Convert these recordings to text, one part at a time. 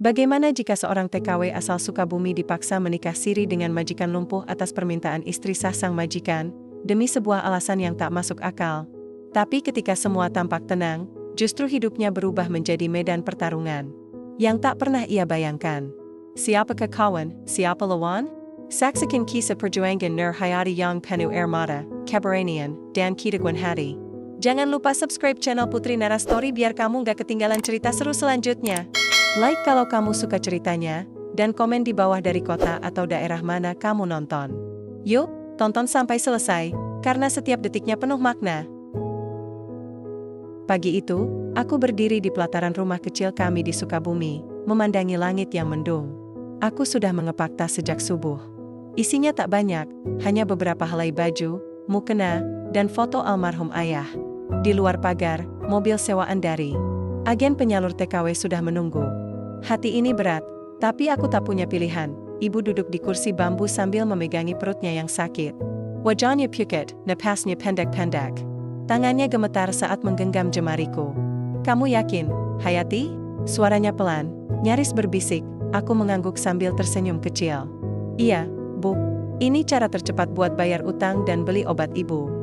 Bagaimana jika seorang TKW asal Sukabumi dipaksa menikah siri dengan majikan lumpuh atas permintaan istri sah sang majikan, demi sebuah alasan yang tak masuk akal? Tapi ketika semua tampak tenang, justru hidupnya berubah menjadi medan pertarungan yang tak pernah ia bayangkan. Siapakah kawan, siapa lawan? Saksikan kisah perjuangan Nur Hayati yang penuh air mata, keberanian, dan ketekunan hati. Jangan lupa subscribe channel Putri Narastory biar kamu gak ketinggalan cerita seru selanjutnya. Like kalau kamu suka ceritanya, dan komen di bawah dari kota atau daerah mana kamu nonton. Yuk, tonton sampai selesai, karena setiap detiknya penuh makna. Pagi itu, aku berdiri di pelataran rumah kecil kami di Sukabumi, memandangi langit yang mendung. Aku sudah mengepak tas sejak subuh. Isinya tak banyak, hanya beberapa helai baju, mukena, dan foto almarhum ayah. Di luar pagar, mobil sewaan dari agen penyalur TKW sudah menunggu. Hati ini berat, tapi aku tak punya pilihan. Ibu duduk di kursi bambu sambil memegangi perutnya yang sakit. Wajahnya pucat, napasnya pendek-pendek. Tangannya gemetar saat menggenggam jemariku. "Kamu yakin, Hayati?" Suaranya pelan, nyaris berbisik. Aku mengangguk sambil tersenyum kecil. "Iya, Bu. Ini cara tercepat buat bayar utang dan beli obat ibu.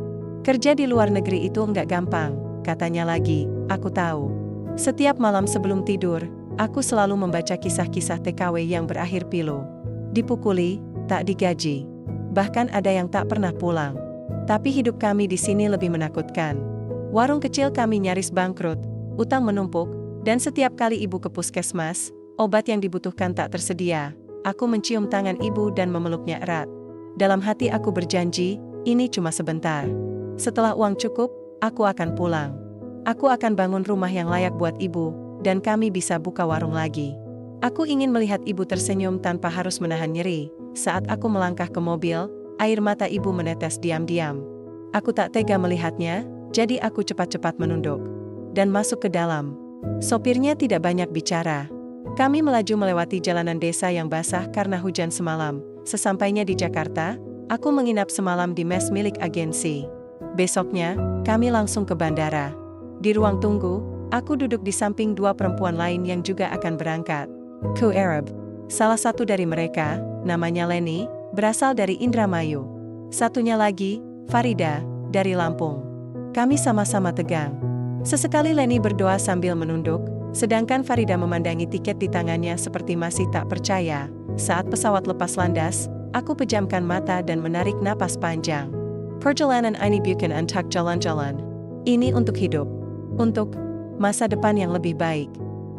Kerja di luar negeri itu enggak gampang," katanya lagi. Aku tahu. Setiap malam sebelum tidur, aku selalu membaca kisah-kisah TKW yang berakhir pilu. Dipukuli, tak digaji. Bahkan ada yang tak pernah pulang. Tapi hidup kami di sini lebih menakutkan. Warung kecil kami nyaris bangkrut, utang menumpuk, dan setiap kali ibu ke puskesmas, obat yang dibutuhkan tak tersedia. Aku mencium tangan ibu dan memeluknya erat. Dalam hati aku berjanji, ini cuma sebentar. Setelah uang cukup, aku akan pulang. Aku akan bangun rumah yang layak buat ibu, dan kami bisa buka warung lagi. Aku ingin melihat ibu tersenyum tanpa harus menahan nyeri. Saat aku melangkah ke mobil, air mata ibu menetes diam-diam. Aku tak tega melihatnya, jadi aku cepat-cepat menunduk dan masuk ke dalam. Sopirnya tidak banyak bicara. Kami melaju melewati jalanan desa yang basah karena hujan semalam. Sesampainya di Jakarta, aku menginap semalam di mes milik agensi. Besoknya, kami langsung ke bandara. Di ruang tunggu, aku duduk di samping dua perempuan lain yang juga akan berangkat ke Arab. Salah satu dari mereka, namanya Leni, berasal dari Indramayu. Satunya lagi, Farida, dari Lampung. Kami sama-sama tegang. Sesekali Leni berdoa sambil menunduk, sedangkan Farida memandangi tiket di tangannya seperti masih tak percaya. Saat pesawat lepas landas, aku pejamkan mata dan menarik napas panjang. Perjalanan ini bukan untuk jalan-jalan. Ini untuk hidup. Untuk masa depan yang lebih baik.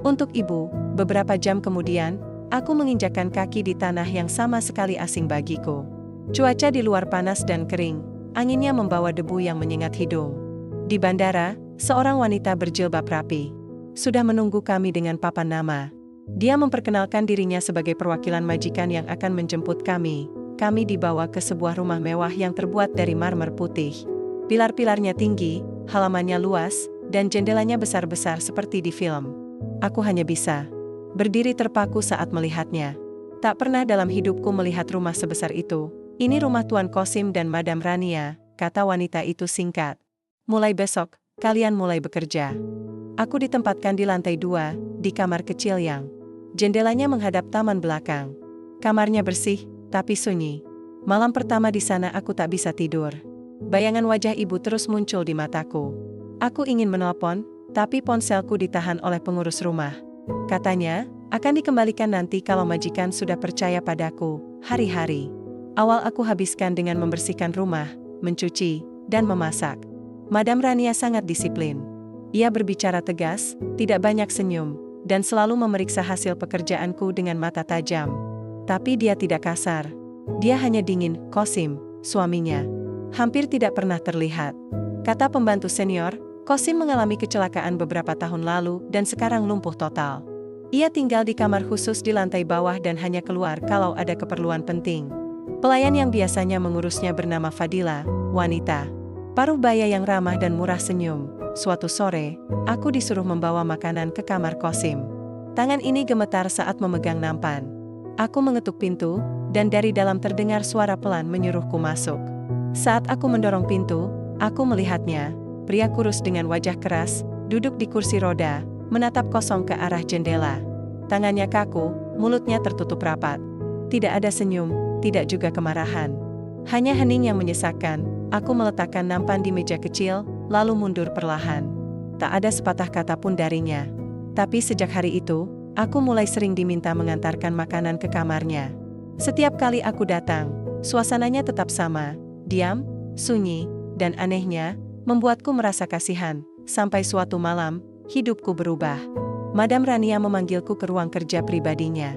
Untuk ibu. Beberapa jam kemudian, aku menginjakkan kaki di tanah yang sama sekali asing bagiku. Cuaca di luar panas dan kering, anginnya membawa debu yang menyengat hidung. Di bandara, seorang wanita berjilbab rapi sudah menunggu kami dengan papan nama. Dia memperkenalkan dirinya sebagai perwakilan majikan yang akan menjemput kami. Kami dibawa ke sebuah rumah mewah yang terbuat dari marmer putih. Pilar-pilarnya tinggi, halamannya luas, dan jendelanya besar-besar seperti di film. Aku hanya bisa berdiri terpaku saat melihatnya. Tak pernah dalam hidupku melihat rumah sebesar itu. "Ini rumah Tuan Kosim dan Madam Rania," kata wanita itu singkat. "Mulai besok, kalian mulai bekerja." Aku ditempatkan di lantai 2, di kamar kecil yang jendelanya menghadap taman belakang. Kamarnya bersih, tapi sunyi. Malam pertama di sana aku tak bisa tidur. Bayangan wajah ibu terus muncul di mataku. Aku ingin menelpon, tapi ponselku ditahan oleh pengurus rumah. Katanya, akan dikembalikan nanti kalau majikan sudah percaya padaku. Hari-hari awal aku habiskan dengan membersihkan rumah, mencuci, dan memasak. Madam Rania sangat disiplin. Ia berbicara tegas, tidak banyak senyum, dan selalu memeriksa hasil pekerjaanku dengan mata tajam. Tapi dia tidak kasar. Dia hanya dingin. "Kosim, suaminya, hampir tidak pernah terlihat," kata pembantu senior. "Kosim mengalami kecelakaan beberapa tahun lalu dan sekarang lumpuh total. Ia tinggal di kamar khusus di lantai bawah dan hanya keluar kalau ada keperluan penting." Pelayan yang biasanya mengurusnya bernama Fadila, wanita paruh baya yang ramah dan murah senyum. Suatu sore, aku disuruh membawa makanan ke kamar Kosim. Tangan ini gemetar saat memegang nampan. Aku mengetuk pintu, dan dari dalam terdengar suara pelan menyuruhku masuk. Saat aku mendorong pintu, aku melihatnya. Pria kurus dengan wajah keras, duduk di kursi roda, menatap kosong ke arah jendela. Tangannya kaku, mulutnya tertutup rapat. Tidak ada senyum, tidak juga kemarahan. Hanya hening yang menyesakkan. Aku meletakkan nampan di meja kecil, lalu mundur perlahan. Tak ada sepatah kata pun darinya. Tapi sejak hari itu, aku mulai sering diminta mengantarkan makanan ke kamarnya. Setiap kali aku datang, suasananya tetap sama, diam, sunyi, dan anehnya, membuatku merasa kasihan. Sampai suatu malam, hidupku berubah. Madam Rania memanggilku ke ruang kerja pribadinya.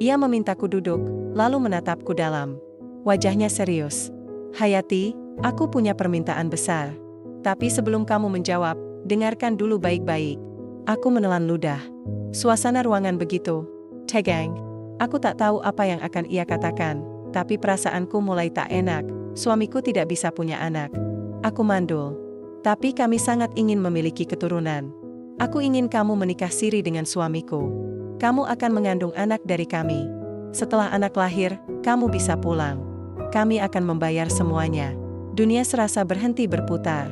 Ia memintaku duduk, lalu menatapku dalam. Wajahnya serius. Hayati, aku punya permintaan besar. Tapi sebelum kamu menjawab, dengarkan dulu baik-baik. Aku menelan ludah. Suasana ruangan begitu tegang. Aku tak tahu apa yang akan ia katakan, tapi perasaanku mulai tak enak. Suamiku tidak bisa punya anak. Aku mandul. Tapi kami sangat ingin memiliki keturunan. Aku ingin kamu menikah siri dengan suamiku. Kamu akan mengandung anak dari kami. Setelah anak lahir, kamu bisa pulang. Kami akan membayar semuanya. Dunia serasa berhenti berputar.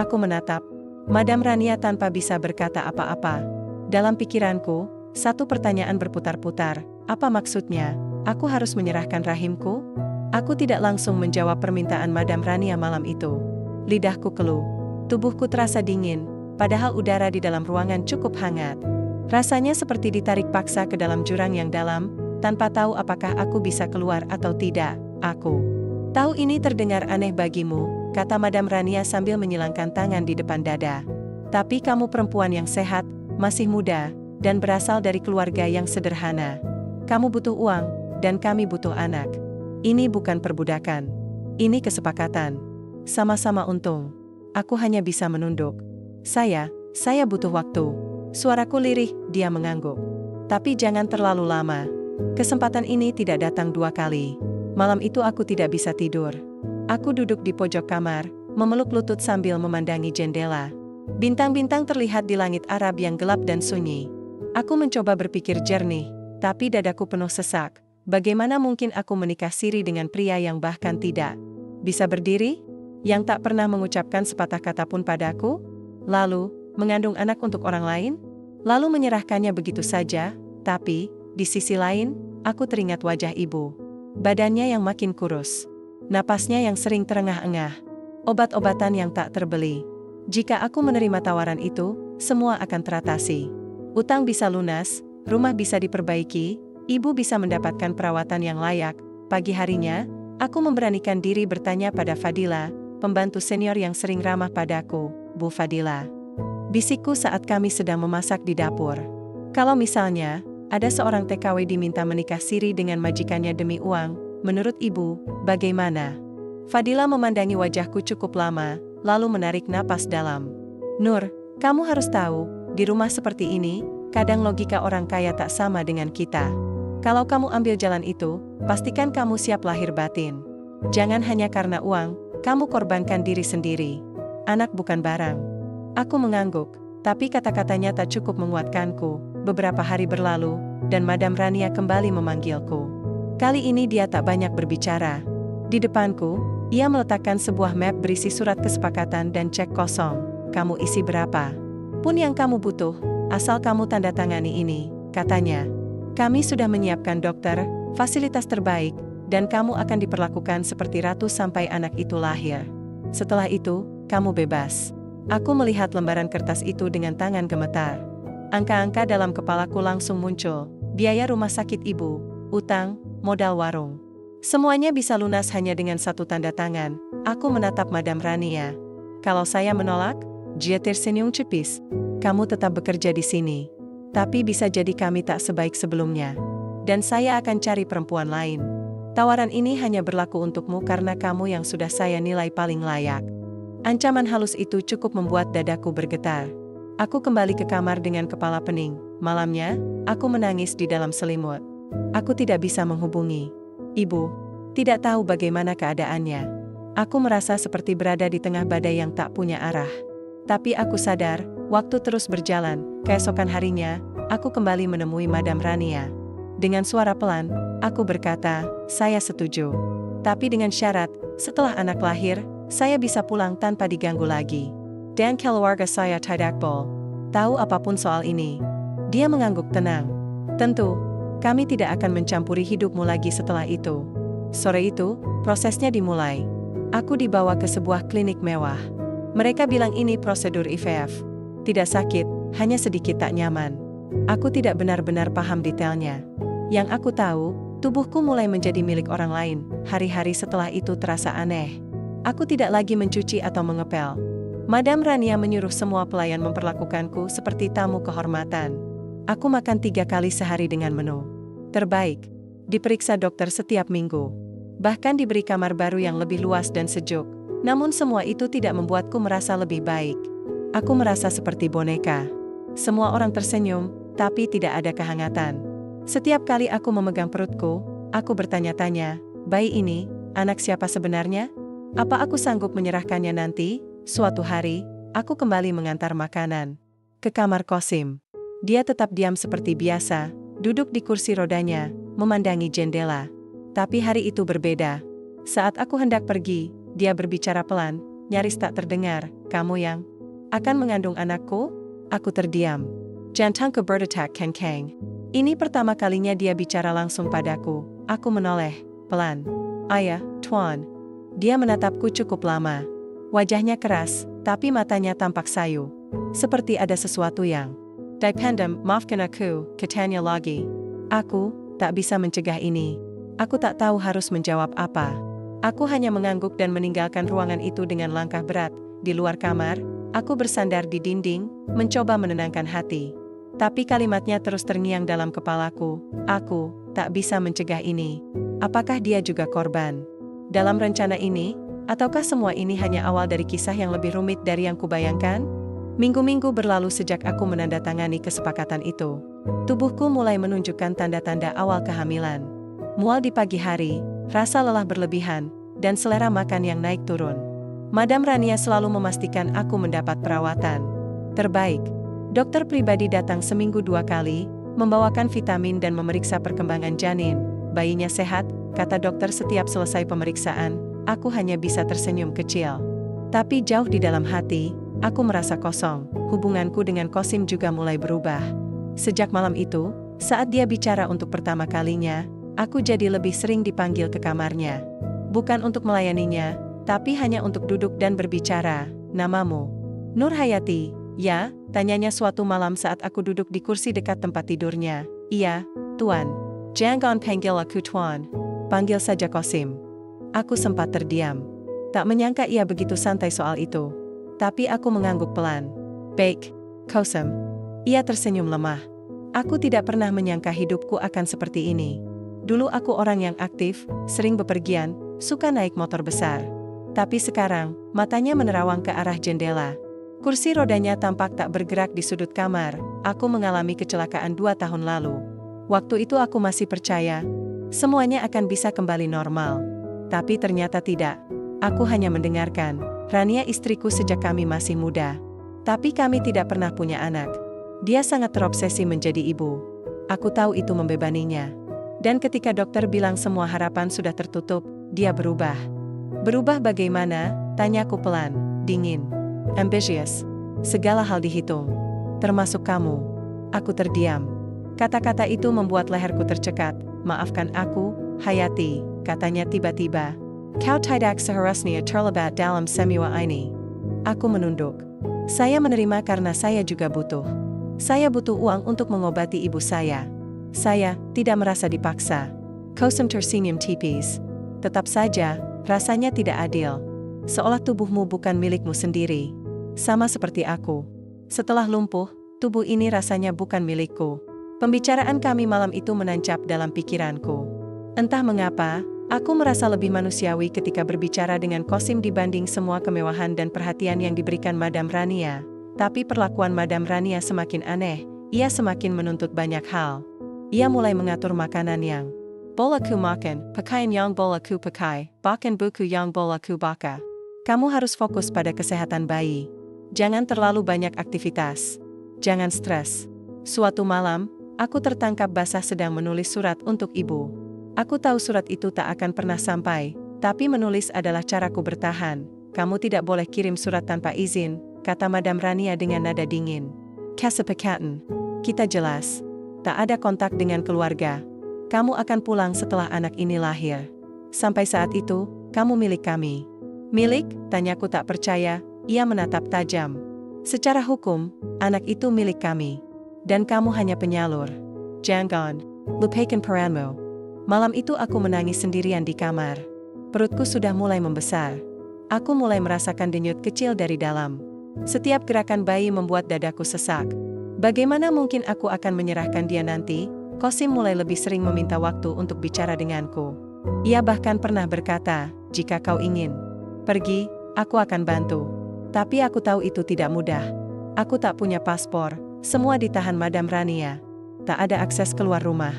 Aku menatap Madam Rania tanpa bisa berkata apa-apa. Dalam pikiranku, satu pertanyaan berputar-putar. Apa maksudnya? Aku harus menyerahkan rahimku? Aku tidak langsung menjawab permintaan Madam Rania malam itu. Lidahku keluh. Tubuhku terasa dingin, padahal udara di dalam ruangan cukup hangat. Rasanya seperti ditarik paksa ke dalam jurang yang dalam, tanpa tahu apakah aku bisa keluar atau tidak. Aku tahu ini terdengar aneh bagimu, kata Madam Rania sambil menyilangkan tangan di depan dada. Tapi kamu perempuan yang sehat, masih muda, dan berasal dari keluarga yang sederhana. Kamu butuh uang, dan kami butuh anak. Ini bukan perbudakan. Ini kesepakatan. Sama-sama untung. Aku hanya bisa menunduk. Saya butuh waktu. Suaraku lirih, dia mengangguk. Tapi jangan terlalu lama. Kesempatan ini tidak datang 2 kali. Malam itu aku tidak bisa tidur. Aku duduk di pojok kamar, memeluk lutut sambil memandangi jendela. Bintang-bintang terlihat di langit Arab yang gelap dan sunyi. Aku mencoba berpikir jernih, tapi dadaku penuh sesak. Bagaimana mungkin aku menikah siri dengan pria yang bahkan tidak bisa berdiri? Yang tak pernah mengucapkan sepatah kata pun padaku? Lalu, mengandung anak untuk orang lain? Lalu menyerahkannya begitu saja? Tapi, di sisi lain, aku teringat wajah ibu. Badannya yang makin kurus. Napasnya yang sering terengah-engah. Obat-obatan yang tak terbeli. Jika aku menerima tawaran itu, semua akan teratasi. Utang bisa lunas, rumah bisa diperbaiki, ibu bisa mendapatkan perawatan yang layak. Pagi harinya, aku memberanikan diri bertanya pada Fadila, pembantu senior yang sering ramah padaku. Bu Fadila, bisikku saat kami sedang memasak di dapur. Kalau misalnya, ada seorang TKW diminta menikah siri dengan majikannya demi uang, menurut ibu, bagaimana? Fadila memandangi wajahku cukup lama, lalu menarik napas dalam. Nur, kamu harus tahu, di rumah seperti ini, kadang logika orang kaya tak sama dengan kita. Kalau kamu ambil jalan itu, pastikan kamu siap lahir batin. Jangan hanya karena uang, kamu korbankan diri sendiri. Anak bukan barang. Aku mengangguk, tapi kata-katanya tak cukup menguatkanku. Beberapa hari berlalu, dan Madam Rania kembali memanggilku. Kali ini dia tak banyak berbicara. Di depanku, ia meletakkan sebuah map berisi surat kesepakatan dan cek kosong. Kamu isi berapa pun yang kamu butuh, asal kamu tanda tangani ini, katanya. Kami sudah menyiapkan dokter, fasilitas terbaik, dan kamu akan diperlakukan seperti ratu sampai anak itu lahir. Setelah itu, kamu bebas. Aku melihat lembaran kertas itu dengan tangan gemetar. Angka-angka dalam kepalaku langsung muncul. Biaya rumah sakit ibu, utang, modal warung. Semuanya bisa lunas hanya dengan satu tanda tangan. Aku menatap Madam Rania. Kalau saya menolak, dia tersenyum cepis. Kamu tetap bekerja di sini. Tapi bisa jadi kami tak sebaik sebelumnya. Dan saya akan cari perempuan lain. Tawaran ini hanya berlaku untukmu karena kamu yang sudah saya nilai paling layak. Ancaman halus itu cukup membuat dadaku bergetar. Aku kembali ke kamar dengan kepala pening. Malamnya, aku menangis di dalam selimut. Aku tidak bisa menghubungi ibu. Tidak tahu bagaimana keadaannya. Aku merasa seperti berada di tengah badai yang tak punya arah. Tapi aku sadar, waktu terus berjalan. Keesokan harinya, aku kembali menemui Madam Rania. Dengan suara pelan, aku berkata, saya setuju. Tapi dengan syarat, setelah anak lahir, saya bisa pulang tanpa diganggu lagi. Dan keluarga saya tidak boleh tahu apapun soal ini. Dia mengangguk tenang. Tentu, kami tidak akan mencampuri hidupmu lagi setelah itu. Sore itu, prosesnya dimulai. Aku dibawa ke sebuah klinik mewah. Mereka bilang ini prosedur IVF. Tidak sakit, hanya sedikit tak nyaman. Aku tidak benar-benar paham detailnya. Yang aku tahu, tubuhku mulai menjadi milik orang lain. Hari-hari setelah itu terasa aneh. Aku tidak lagi mencuci atau mengepel. Madam Rania menyuruh semua pelayan memperlakukanku seperti tamu kehormatan. Aku makan 3 kali sehari dengan menu terbaik. Diperiksa dokter setiap minggu. Bahkan diberi kamar baru yang lebih luas dan sejuk. Namun semua itu tidak membuatku merasa lebih baik. Aku merasa seperti boneka. Semua orang tersenyum, tapi tidak ada kehangatan. Setiap kali aku memegang perutku, aku bertanya-tanya, bayi ini, anak siapa sebenarnya? Apa aku sanggup menyerahkannya nanti? Suatu hari, aku kembali mengantar makanan ke kamar Qasim. Dia tetap diam seperti biasa, duduk di kursi rodanya, memandangi jendela. Tapi hari itu berbeda. Saat aku hendak pergi, dia berbicara pelan, nyaris tak terdengar, kamu yang akan mengandung anakku? Aku terdiam. Jantungku berdetak kencang. Ini pertama kalinya dia bicara langsung padaku. Aku menoleh, pelan. Ayah, Tuan. Dia menatapku cukup lama. Wajahnya keras, tapi matanya tampak sayu. Seperti ada sesuatu yang dipendam, maafkan aku, katanya lagi. Aku tak bisa mencegah ini. Aku tak tahu harus menjawab apa. Aku hanya mengangguk dan meninggalkan ruangan itu dengan langkah berat. Di luar kamar, aku bersandar di dinding, mencoba menenangkan hati. Tapi kalimatnya terus terngiang dalam kepalaku. Aku tak bisa mencegah ini. Apakah dia juga korban dalam rencana ini? Ataukah semua ini hanya awal dari kisah yang lebih rumit dari yang kubayangkan? Minggu-minggu berlalu sejak aku menandatangani kesepakatan itu. Tubuhku mulai menunjukkan tanda-tanda awal kehamilan. Mual di pagi hari, rasa lelah berlebihan, dan selera makan yang naik turun. Madam Rania selalu memastikan aku mendapat perawatan terbaik. Dokter pribadi datang seminggu 2 kali, membawakan vitamin dan memeriksa perkembangan janin. Bayinya sehat, kata dokter setiap selesai pemeriksaan. Aku hanya bisa tersenyum kecil. Tapi jauh di dalam hati, aku merasa kosong. Hubunganku dengan Qasim juga mulai berubah. Sejak malam itu, saat dia bicara untuk pertama kalinya, aku jadi lebih sering dipanggil ke kamarnya. Bukan untuk melayaninya, tapi hanya untuk duduk dan berbicara. Namamu? Nur Hayati, ya, tanyanya suatu malam saat aku duduk di kursi dekat tempat tidurnya. Iya, Tuan. Jangan panggil aku Tuan. Panggil saja Qasim. Aku sempat terdiam. Tak menyangka ia begitu santai soal itu. Tapi aku mengangguk pelan. Baik, Qasim. Ia tersenyum lemah. Aku tidak pernah menyangka hidupku akan seperti ini. Dulu aku orang yang aktif, sering bepergian, suka naik motor besar. Tapi sekarang, matanya menerawang ke arah jendela. Kursi rodanya tampak tak bergerak di sudut kamar. Aku mengalami kecelakaan 2 tahun lalu. Waktu itu aku masih percaya, semuanya akan bisa kembali normal. Tapi ternyata tidak. Aku hanya mendengarkan. Rania istriku sejak kami masih muda. Tapi kami tidak pernah punya anak. Dia sangat terobsesi menjadi ibu. Aku tahu itu membebaninya. Dan ketika dokter bilang semua harapan sudah tertutup, dia berubah. Berubah bagaimana? Tanyaku pelan, dingin. Ambitious. Segala hal dihitung. Termasuk kamu. Aku terdiam. Kata-kata itu membuat leherku tercekat. Maafkan aku, Hayati, katanya tiba-tiba. Kau tidak seharusnya terlibat dalam semua ini. Aku menunduk. Saya menerima karena saya juga butuh. Saya butuh uang untuk mengobati ibu saya. Saya tidak merasa dipaksa. Qasim tersenyum tipis. Tetap saja, rasanya tidak adil. Seolah tubuhmu bukan milikmu sendiri. Sama seperti aku. Setelah lumpuh, tubuh ini rasanya bukan milikku. Pembicaraan kami malam itu menancap dalam pikiranku. Entah mengapa, aku merasa lebih manusiawi ketika berbicara dengan Qasim dibanding semua kemewahan dan perhatian yang diberikan Madam Rania. Tapi perlakuan Madam Rania semakin aneh, ia semakin menuntut banyak hal. Ia mulai mengatur makanan yang bolaku makan, pakaian yang bolaku pakai, bahkan buku yang bolaku baca. Kamu harus fokus pada kesehatan bayi. Jangan terlalu banyak aktivitas. Jangan stres. Suatu malam, aku tertangkap basah sedang menulis surat untuk ibu. Aku tahu surat itu tak akan pernah sampai, tapi menulis adalah caraku bertahan. Kamu tidak boleh kirim surat tanpa izin, kata Madam Rania dengan nada dingin. Kesepakatan. Kita jelas. tak ada kontak dengan keluarga. Kamu akan pulang setelah anak ini lahir. Sampai saat itu, kamu milik kami. Milik? Tanyaku tak percaya, ia menatap tajam. Secara hukum, anak itu milik kami. Dan kamu hanya penyalur. Jangan lupakan peranmu. Malam itu aku menangis sendirian di kamar. Perutku sudah mulai membesar. Aku mulai merasakan denyut kecil dari dalam. Setiap gerakan bayi membuat dadaku sesak. Bagaimana mungkin aku akan menyerahkan dia nanti? Qasim mulai lebih sering meminta waktu untuk bicara denganku. Ia bahkan pernah berkata, jika kau ingin pergi, aku akan bantu. Tapi aku tahu itu tidak mudah. Aku tak punya paspor, semua ditahan Madam Rania. Tak ada akses keluar rumah.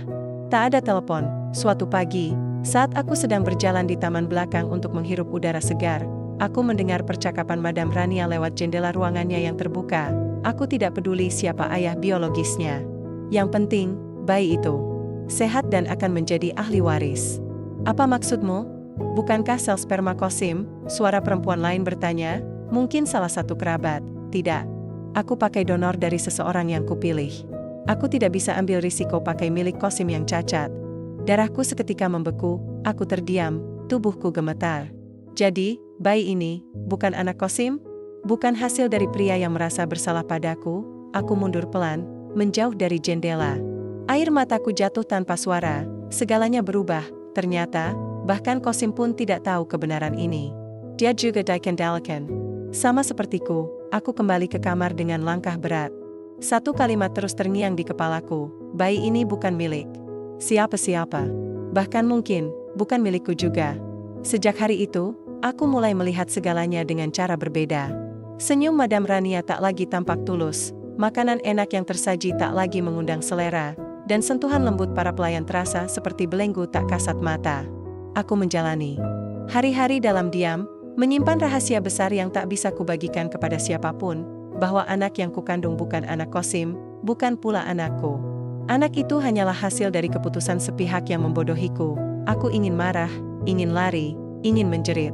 Tak ada telepon. Suatu pagi, saat aku sedang berjalan di taman belakang untuk menghirup udara segar, aku mendengar percakapan Madam Rania lewat jendela ruangannya yang terbuka. Aku tidak peduli siapa ayah biologisnya. Yang penting, bayi itu sehat dan akan menjadi ahli waris. Apa maksudmu? Bukankah sel sperma Qasim? Suara perempuan lain bertanya. Mungkin salah satu kerabat. Tidak. Aku pakai donor dari seseorang yang kupilih. Aku tidak bisa ambil risiko pakai milik Qasim yang cacat. Darahku seketika membeku, aku terdiam, tubuhku gemetar. Jadi, bayi ini bukan anak Qasim? Bukan hasil dari pria yang merasa bersalah padaku? Aku mundur pelan, menjauh dari jendela. Air mataku jatuh tanpa suara, segalanya berubah, ternyata, bahkan Qasim pun tidak tahu kebenaran ini. Dia juga dikendalikan. Sama sepertiku, aku kembali ke kamar dengan langkah berat. Satu kalimat terus terngiang di kepalaku, bayi ini bukan milik siapa-siapa. Bahkan mungkin, bukan milikku juga. Sejak hari itu, aku mulai melihat segalanya dengan cara berbeda. Senyum Madam Rania tak lagi tampak tulus, makanan enak yang tersaji tak lagi mengundang selera, dan sentuhan lembut para pelayan terasa seperti belenggu tak kasat mata. Aku menjalani hari-hari dalam diam, menyimpan rahasia besar yang tak bisa kubagikan kepada siapapun, bahwa anak yang kukandung bukan anak Qasim, bukan pula anakku. Anak itu hanyalah hasil dari keputusan sepihak yang membodohiku. Aku ingin marah, ingin lari, ingin menjerit.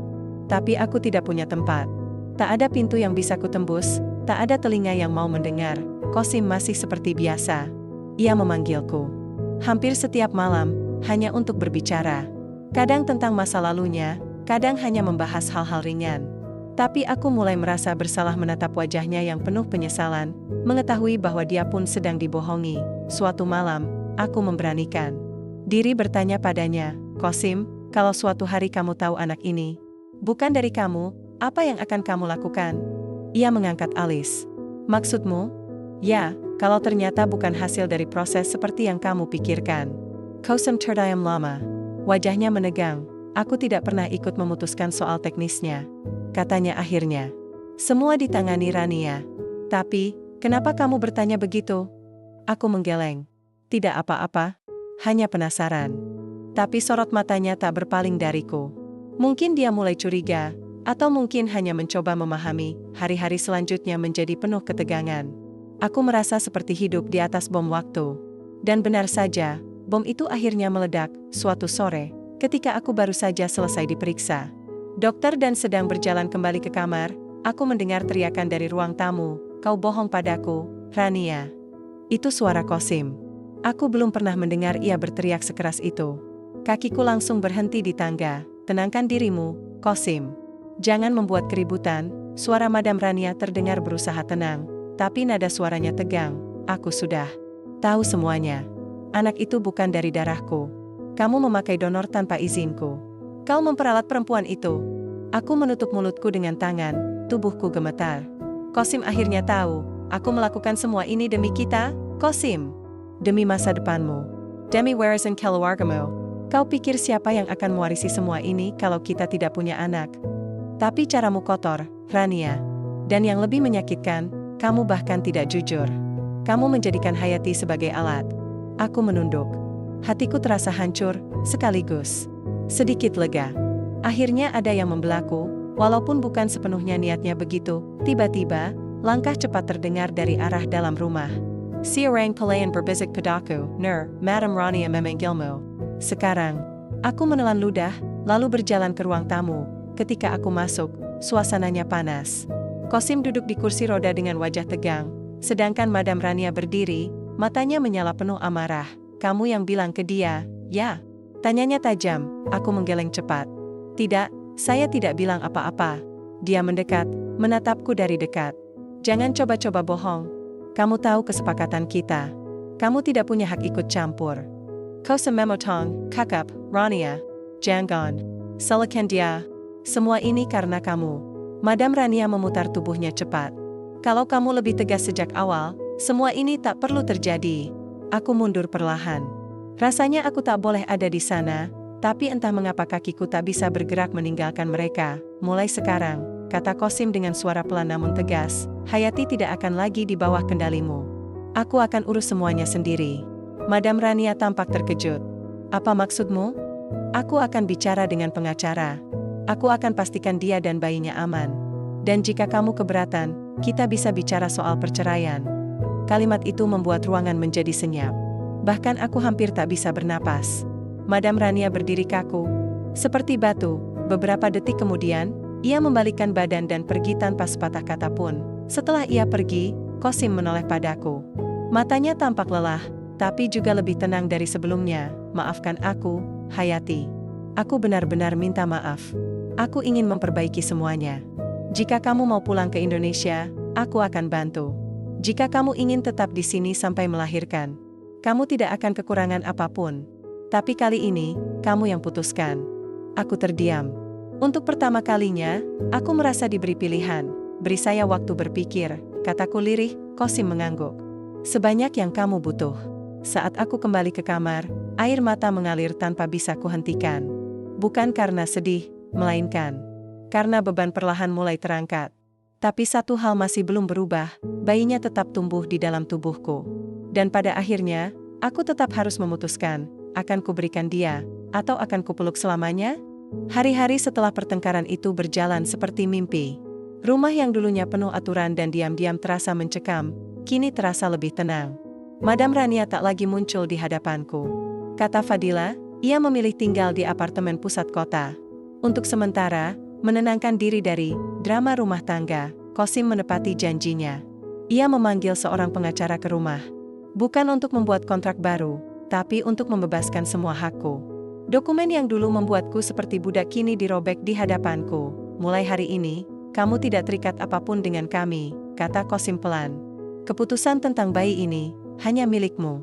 Tapi aku tidak punya tempat. Tak ada pintu yang bisa kutembus, tak ada telinga yang mau mendengar. Qasim masih seperti biasa. Ia memanggilku. Hampir setiap malam, hanya untuk berbicara. Kadang tentang masa lalunya, kadang hanya membahas hal-hal ringan. Tapi aku mulai merasa bersalah menatap wajahnya yang penuh penyesalan, mengetahui bahwa dia pun sedang dibohongi. Suatu malam, aku memberanikan diri bertanya padanya, Qasim, kalau suatu hari kamu tahu anak ini bukan dari kamu, apa yang akan kamu lakukan? Ia mengangkat alis. Maksudmu? Ya, kalau ternyata bukan hasil dari proses seperti yang kamu pikirkan. Qasim terdiam lama. Wajahnya menegang. Aku tidak pernah ikut memutuskan soal teknisnya. Katanya akhirnya. Semua ditangani Rania. Tapi, kenapa kamu bertanya begitu? Aku menggeleng. Tidak apa-apa. Hanya penasaran. Tapi sorot matanya tak berpaling dariku. Mungkin dia mulai curiga, atau mungkin hanya mencoba memahami. Hari-hari selanjutnya menjadi penuh ketegangan. Aku merasa seperti hidup di atas bom waktu. Dan benar saja, bom itu akhirnya meledak suatu sore, ketika aku baru saja selesai diperiksa. Dokter dan sedang berjalan kembali ke kamar, aku mendengar teriakan dari ruang tamu, kau bohong padaku, Rania. Itu suara Qasim. Aku belum pernah mendengar ia berteriak sekeras itu. Kakiku langsung berhenti di tangga. Tenangkan dirimu, Qasim. Jangan membuat keributan. Suara Madam Rania terdengar berusaha tenang, tapi nada suaranya tegang. Aku sudah tahu semuanya. Anak itu bukan dari darahku. Kamu memakai donor tanpa izinku. Kau memperalat perempuan itu. Aku menutup mulutku dengan tangan, tubuhku gemetar. Qasim akhirnya tahu, aku melakukan semua ini demi kita, Qasim. Demi masa depanmu. Demi warisan keluargamu. Kau pikir siapa yang akan mewarisi semua ini kalau kita tidak punya anak? Tapi caramu kotor, Rania. Dan yang lebih menyakitkan, kamu bahkan tidak jujur. Kamu menjadikan Hayati sebagai alat. Aku menunduk. Hatiku terasa hancur, sekaligus sedikit lega. Akhirnya ada yang membelaku, walaupun bukan sepenuhnya niatnya begitu. Tiba-tiba, langkah cepat terdengar dari arah dalam rumah. Si orang pelayan berbisik padaku, Madam Rania memanggilmu. Sekarang, aku menelan ludah, lalu berjalan ke ruang tamu. Ketika aku masuk, suasananya panas. Qasim duduk di kursi roda dengan wajah tegang, sedangkan Madam Rania berdiri, matanya menyala penuh amarah. Kamu yang bilang ke dia, ya? Tanyanya tajam, aku menggeleng cepat. Tidak, saya tidak bilang apa-apa. Dia mendekat, menatapku dari dekat. Jangan coba-coba bohong. Kamu tahu kesepakatan kita. Kamu tidak punya hak ikut campur. Kau sememotong, kakap, Rania, Jangan. Salahkan dia. Semua ini karena kamu. Madam Rania memutar tubuhnya cepat. Kalau kamu lebih tegas sejak awal, semua ini tak perlu terjadi. Aku mundur perlahan. Rasanya aku tak boleh ada di sana, tapi entah mengapa kakiku tak bisa bergerak meninggalkan mereka. Mulai sekarang, kata Qasim dengan suara pelan namun tegas, Hayati tidak akan lagi di bawah kendalimu. Aku akan urus semuanya sendiri. Madam Rania tampak terkejut. Apa maksudmu? Aku akan bicara dengan pengacara. Aku akan pastikan dia dan bayinya aman. Dan jika kamu keberatan, kita bisa bicara soal perceraian. Kalimat itu membuat ruangan menjadi senyap. Bahkan aku hampir tak bisa bernapas. Madam Rania berdiri kaku, seperti batu. Beberapa detik kemudian, ia membalikkan badan dan pergi tanpa sepatah kata pun. Setelah ia pergi, Qasim menoleh padaku. Matanya tampak lelah, tapi juga lebih tenang dari sebelumnya. Maafkan aku, Hayati. Aku benar-benar minta maaf. Aku ingin memperbaiki semuanya. Jika kamu mau pulang ke Indonesia, aku akan bantu. Jika kamu ingin tetap di sini sampai melahirkan, kamu tidak akan kekurangan apapun. Tapi kali ini, kamu yang putuskan. Aku terdiam. Untuk pertama kalinya, aku merasa diberi pilihan. Beri saya waktu berpikir, kataku lirih. Qasim mengangguk. Sebanyak yang kamu butuh. Saat aku kembali ke kamar, air mata mengalir tanpa bisa kuhentikan. Bukan karena sedih, melainkan karena beban perlahan mulai terangkat. Tapi satu hal masih belum berubah, bayinya tetap tumbuh di dalam tubuhku. Dan pada akhirnya, aku tetap harus memutuskan, akan kuberikan dia, atau akan kupeluk selamanya? Hari-hari setelah pertengkaran itu berjalan seperti mimpi. Rumah yang dulunya penuh aturan dan diam-diam terasa mencekam, kini terasa lebih tenang. Madam Rania tak lagi muncul di hadapanku. Kata Fadila, ia memilih tinggal di apartemen pusat kota. Untuk sementara, menenangkan diri dari drama rumah tangga, Qasim menepati janjinya. Ia memanggil seorang pengacara ke rumah. Bukan untuk membuat kontrak baru, tapi untuk membebaskan semua hakku. Dokumen yang dulu membuatku seperti budak kini dirobek di hadapanku. Mulai hari ini, kamu tidak terikat apapun dengan kami, kata Qasim pelan. Keputusan tentang bayi ini hanya milikmu.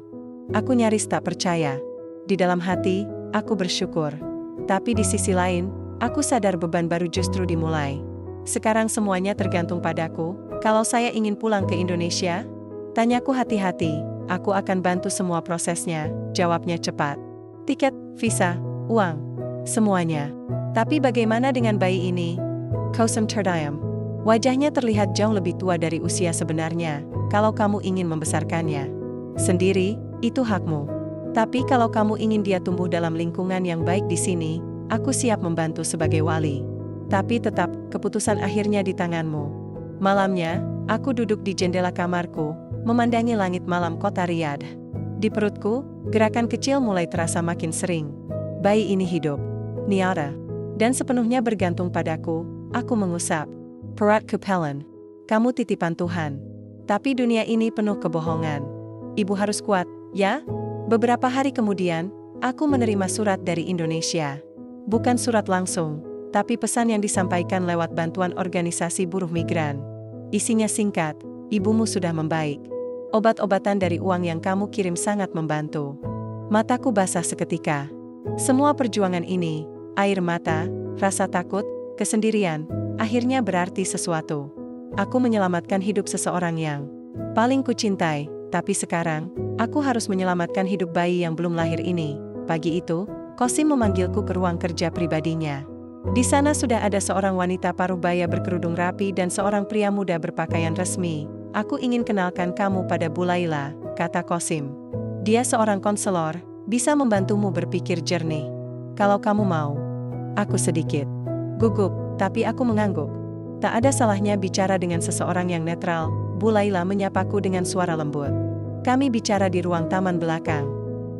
Aku nyaris tak percaya. Di dalam hati, aku bersyukur. Tapi di sisi lain, aku sadar beban baru justru dimulai. Sekarang semuanya tergantung padaku. Kalau saya ingin pulang ke Indonesia, tanyaku hati-hati. Aku akan bantu semua prosesnya, jawabnya cepat. Tiket, visa, uang, semuanya. Tapi bagaimana dengan bayi ini? Qasim terdiam. Wajahnya terlihat jauh lebih tua dari usia sebenarnya. Kalau kamu ingin membesarkannya sendiri, itu hakmu. Tapi kalau kamu ingin dia tumbuh dalam lingkungan yang baik di sini, aku siap membantu sebagai wali. Tapi tetap, keputusan akhirnya di tanganmu. Malamnya, aku duduk di jendela kamarku, memandangi langit malam kota Riyadh. Di perutku, gerakan kecil mulai terasa makin sering. Bayi ini hidup, Niara, dan sepenuhnya bergantung padaku. Aku mengusap. Peratku pelan. Kamu titipan Tuhan. Tapi dunia ini penuh kebohongan. Ibu harus kuat, ya? Beberapa hari kemudian, aku menerima surat dari Indonesia. Bukan surat langsung, tapi pesan yang disampaikan lewat bantuan organisasi buruh migran. Isinya singkat, ibumu sudah membaik. Obat-obatan dari uang yang kamu kirim sangat membantu. Mataku basah seketika. Semua perjuangan ini, air mata, rasa takut, kesendirian, akhirnya berarti sesuatu. Aku menyelamatkan hidup seseorang yang paling kucintai. Tapi sekarang, aku harus menyelamatkan hidup bayi yang belum lahir ini. Pagi itu, Qasim memanggilku ke ruang kerja pribadinya. Di sana sudah ada seorang wanita paruh baya berkerudung rapi dan seorang pria muda berpakaian resmi. Aku ingin kenalkan kamu pada Bu Laila, kata Qasim. Dia seorang konselor, bisa membantumu berpikir jernih. Kalau kamu mau. Aku sedikit gugup, tapi aku mengangguk. Tak ada salahnya bicara dengan seseorang yang netral. Bu Laila menyapaku dengan suara lembut. Kami bicara di ruang taman belakang.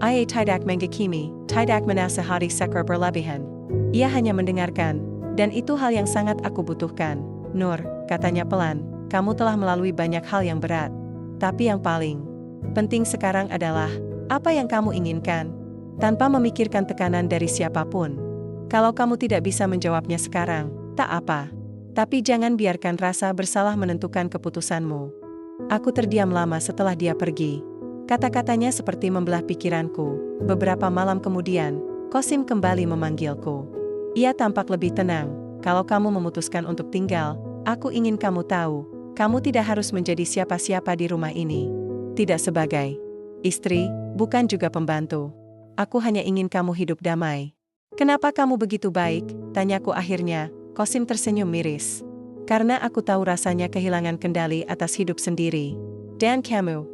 Ia tidak menghakimi, tidak menasihati secara berlebihan. Ia hanya mendengarkan, dan itu hal yang sangat aku butuhkan. Nur, katanya pelan, kamu telah melalui banyak hal yang berat. Tapi yang paling Penting sekarang adalah, apa yang kamu inginkan? Tanpa memikirkan tekanan dari siapapun. Kalau kamu tidak bisa menjawabnya sekarang, tak apa. Tapi jangan biarkan rasa bersalah menentukan keputusanmu. Aku terdiam lama setelah dia pergi. Kata-katanya seperti membelah pikiranku. Beberapa malam kemudian, Qasim kembali memanggilku. Ia tampak lebih tenang. Kalau kamu memutuskan untuk tinggal, aku ingin kamu tahu, kamu tidak harus menjadi siapa-siapa di rumah ini. Tidak sebagai istri, bukan juga pembantu. Aku hanya ingin kamu hidup damai. Kenapa kamu begitu baik? Tanyaku akhirnya. Qasim tersenyum miris. Karena aku tahu rasanya kehilangan kendali atas hidup sendiri. Dan kamu,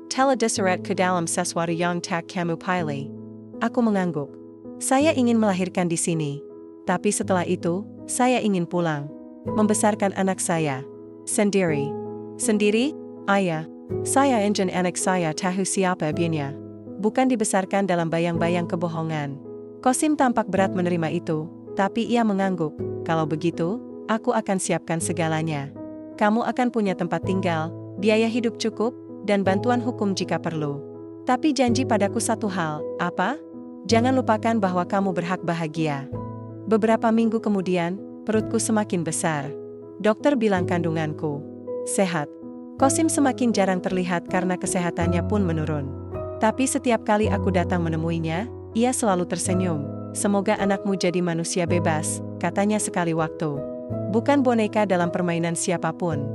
telah diseret ke dalam sesuatu yang tak kamu pilih. Aku mengangguk. Saya ingin melahirkan di sini. Tapi setelah itu, saya ingin pulang. Membesarkan anak saya. Sendiri. Sendiri? Ayah. Saya ingin anak saya tahu siapa ibunya. Bukan dibesarkan dalam bayang-bayang kebohongan. Qasim tampak berat menerima itu, tapi ia mengangguk. Kalau begitu, aku akan siapkan segalanya. Kamu akan punya tempat tinggal, biaya hidup cukup, dan bantuan hukum jika perlu. Tapi janji padaku satu hal, apa? Jangan lupakan bahwa kamu berhak bahagia. Beberapa minggu kemudian, perutku semakin besar. Dokter bilang kandunganku sehat. Qasim semakin jarang terlihat karena kesehatannya pun menurun. Tapi setiap kali aku datang menemuinya, ia selalu tersenyum. Semoga anakmu jadi manusia bebas, katanya sekali waktu. Bukan boneka dalam permainan siapapun.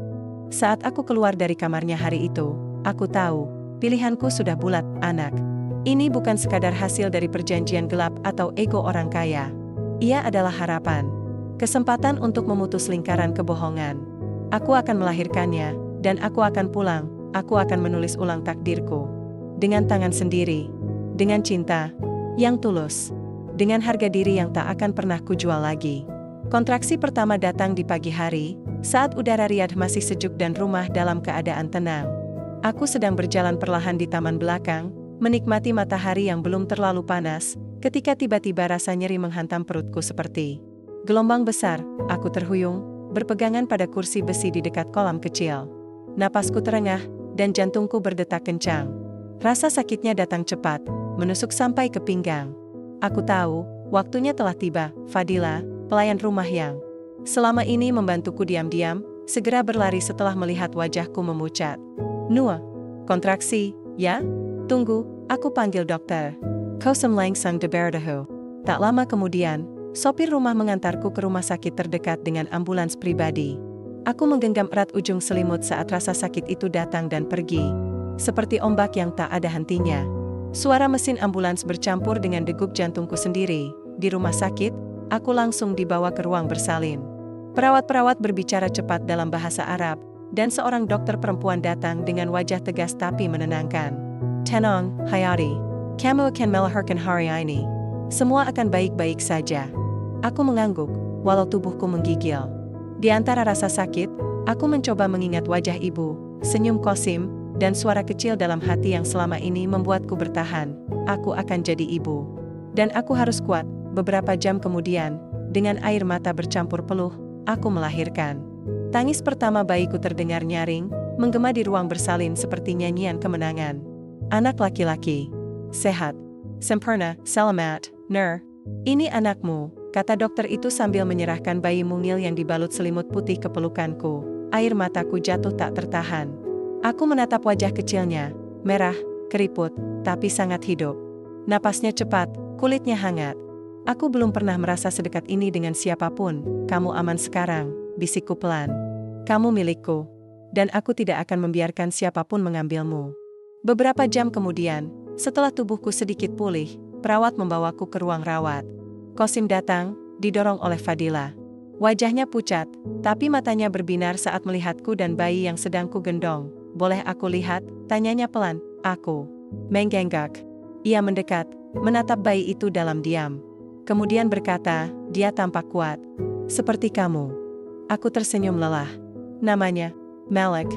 Saat aku keluar dari kamarnya hari itu, aku tahu, pilihanku sudah bulat, anak. Ini bukan sekadar hasil dari perjanjian gelap atau ego orang kaya. Ia adalah harapan. Kesempatan untuk memutus lingkaran kebohongan. Aku akan melahirkannya, dan aku akan pulang, aku akan menulis ulang takdirku. Dengan tangan sendiri. Dengan cinta yang tulus. Dengan harga diri yang tak akan pernah kujual lagi. Kontraksi pertama datang di pagi hari, saat udara Riyadh masih sejuk dan rumah dalam keadaan tenang. Aku sedang berjalan perlahan di taman belakang, menikmati matahari yang belum terlalu panas, ketika tiba-tiba rasa nyeri menghantam perutku seperti gelombang besar. Aku terhuyung, berpegangan pada kursi besi di dekat kolam kecil. Napasku terengah, dan jantungku berdetak kencang. Rasa sakitnya datang cepat, menusuk sampai ke pinggang. Aku tahu, waktunya telah tiba. Fadila, pelayan rumah yang selama ini membantuku diam-diam, segera berlari setelah melihat wajahku memucat. Nua, kontraksi, ya? Tunggu, aku panggil dokter. Qasim langsung diberitahu. Tak lama kemudian, sopir rumah mengantarku ke rumah sakit terdekat dengan ambulans pribadi. Aku menggenggam erat ujung selimut saat rasa sakit itu datang dan pergi. Seperti ombak yang tak ada hentinya. Suara mesin ambulans bercampur dengan degup jantungku sendiri. Di rumah sakit, aku langsung dibawa ke ruang bersalin. Perawat-perawat berbicara cepat dalam bahasa Arab, dan seorang dokter perempuan datang dengan wajah tegas tapi menenangkan. Tenang, Hayati. Kamu akan melahirkan hari ini. Semua akan baik-baik saja. Aku mengangguk, walau tubuhku menggigil. Di antara rasa sakit, aku mencoba mengingat wajah ibu, senyum Qasim, dan suara kecil dalam hati yang selama ini membuatku bertahan. Aku akan jadi ibu. Dan aku harus kuat. Beberapa jam kemudian, dengan air mata bercampur peluh, aku melahirkan. Tangis pertama bayiku terdengar nyaring, menggema di ruang bersalin seperti nyanyian kemenangan. Anak laki-laki. Sehat. Sempurna, selamat, Ini anakmu, kata dokter itu sambil menyerahkan bayi mungil yang dibalut selimut putih ke pelukanku. Air mataku jatuh tak tertahan. Aku menatap wajah kecilnya, merah, keriput, tapi sangat hidup. Napasnya cepat, kulitnya hangat. Aku belum pernah merasa sedekat ini dengan siapapun. Kamu aman sekarang, bisikku pelan. Kamu milikku. Dan aku tidak akan membiarkan siapapun mengambilmu. Beberapa jam kemudian, setelah tubuhku sedikit pulih, perawat membawaku ke ruang rawat. Qasim datang, didorong oleh Fadila. Wajahnya pucat, tapi matanya berbinar saat melihatku dan bayi yang sedang kugendong. Boleh aku lihat? Tanyanya pelan. Aku menggenggak. Ia mendekat, menatap bayi itu dalam diam. Kemudian berkata, dia tampak kuat. Seperti kamu. Aku tersenyum lelah. Namanya Malik,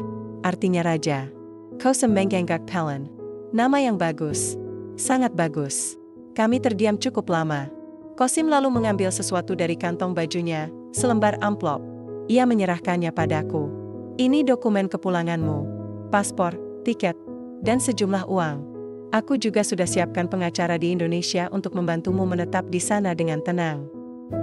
artinya raja. Qasim menggenggak pelan. Nama yang bagus. Sangat bagus. Kami terdiam cukup lama. Qasim lalu mengambil sesuatu dari kantong bajunya, selembar amplop. Ia menyerahkannya padaku. Ini dokumen kepulanganmu. Paspor, tiket, dan sejumlah uang. Aku juga sudah siapkan pengacara di Indonesia untuk membantumu menetap di sana dengan tenang.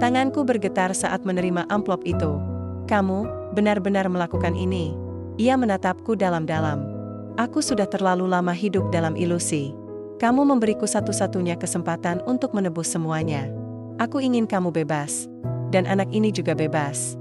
Tanganku bergetar saat menerima amplop itu. Kamu benar-benar melakukan ini. Ia menatapku dalam-dalam. Aku sudah terlalu lama hidup dalam ilusi. Kamu memberiku satu-satunya kesempatan untuk menebus semuanya. Aku ingin kamu bebas. Dan anak ini juga bebas.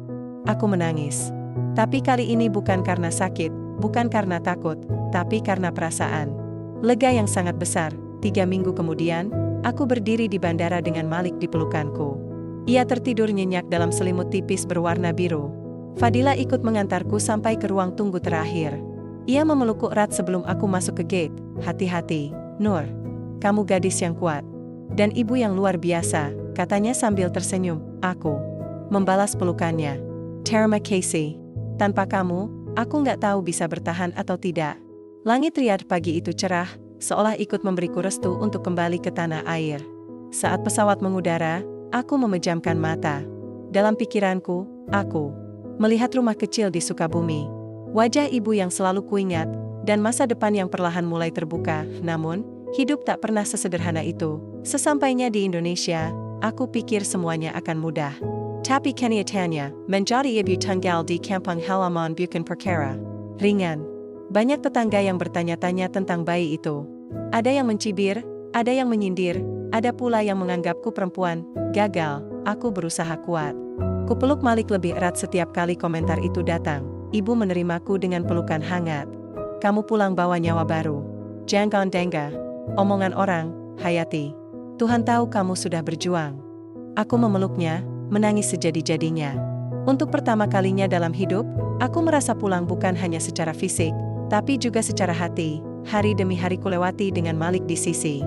Aku menangis. Tapi kali ini bukan karena sakit, bukan karena takut, tapi karena perasaan. Lega yang sangat besar. 3 minggu kemudian, aku berdiri di bandara dengan Malik di pelukanku. Ia tertidur nyenyak dalam selimut tipis berwarna biru. Fadila ikut mengantarku sampai ke ruang tunggu terakhir. Ia memelukku erat sebelum aku masuk ke gate. Hati-hati, Nur. Kamu gadis yang kuat. Dan ibu yang luar biasa, katanya sambil tersenyum. Aku membalas pelukannya. Terima kasih. Tanpa kamu, aku nggak tahu bisa bertahan atau tidak. Langit Riyadh pagi itu cerah, seolah ikut memberiku restu untuk kembali ke tanah air. Saat pesawat mengudara, aku memejamkan mata. Dalam pikiranku, aku melihat rumah kecil di Sukabumi. Wajah ibu yang selalu kuingat, dan masa depan yang perlahan mulai terbuka. Namun, hidup tak pernah sesederhana itu. Sesampainya di Indonesia, aku pikir semuanya akan mudah. Tapi kenyataannya, menjadi ibu tunggal di kampung halaman bukan perkara ringan. Banyak tetangga yang bertanya-tanya tentang bayi itu. Ada yang mencibir, ada yang menyindir, ada pula yang menganggapku perempuan gagal. Aku berusaha kuat. Kupeluk Malik lebih erat setiap kali komentar itu datang. Ibu menerimaku dengan pelukan hangat. Kamu pulang bawa nyawa baru. Jangan dengga omongan orang, Hayati. Tuhan tahu kamu sudah berjuang. Aku memeluknya, menangis sejadi-jadinya. Untuk pertama kalinya dalam hidup, aku merasa pulang bukan hanya secara fisik, tapi juga secara hati. Hari demi hari kulewati dengan Malik di sisi.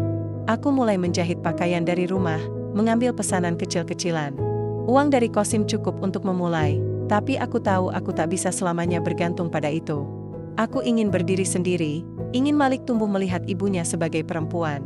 Aku mulai menjahit pakaian dari rumah, mengambil pesanan kecil-kecilan. Uang dari Kosim cukup untuk memulai, tapi aku tahu aku tak bisa selamanya bergantung pada itu. Aku ingin berdiri sendiri, ingin Malik tumbuh melihat ibunya sebagai perempuan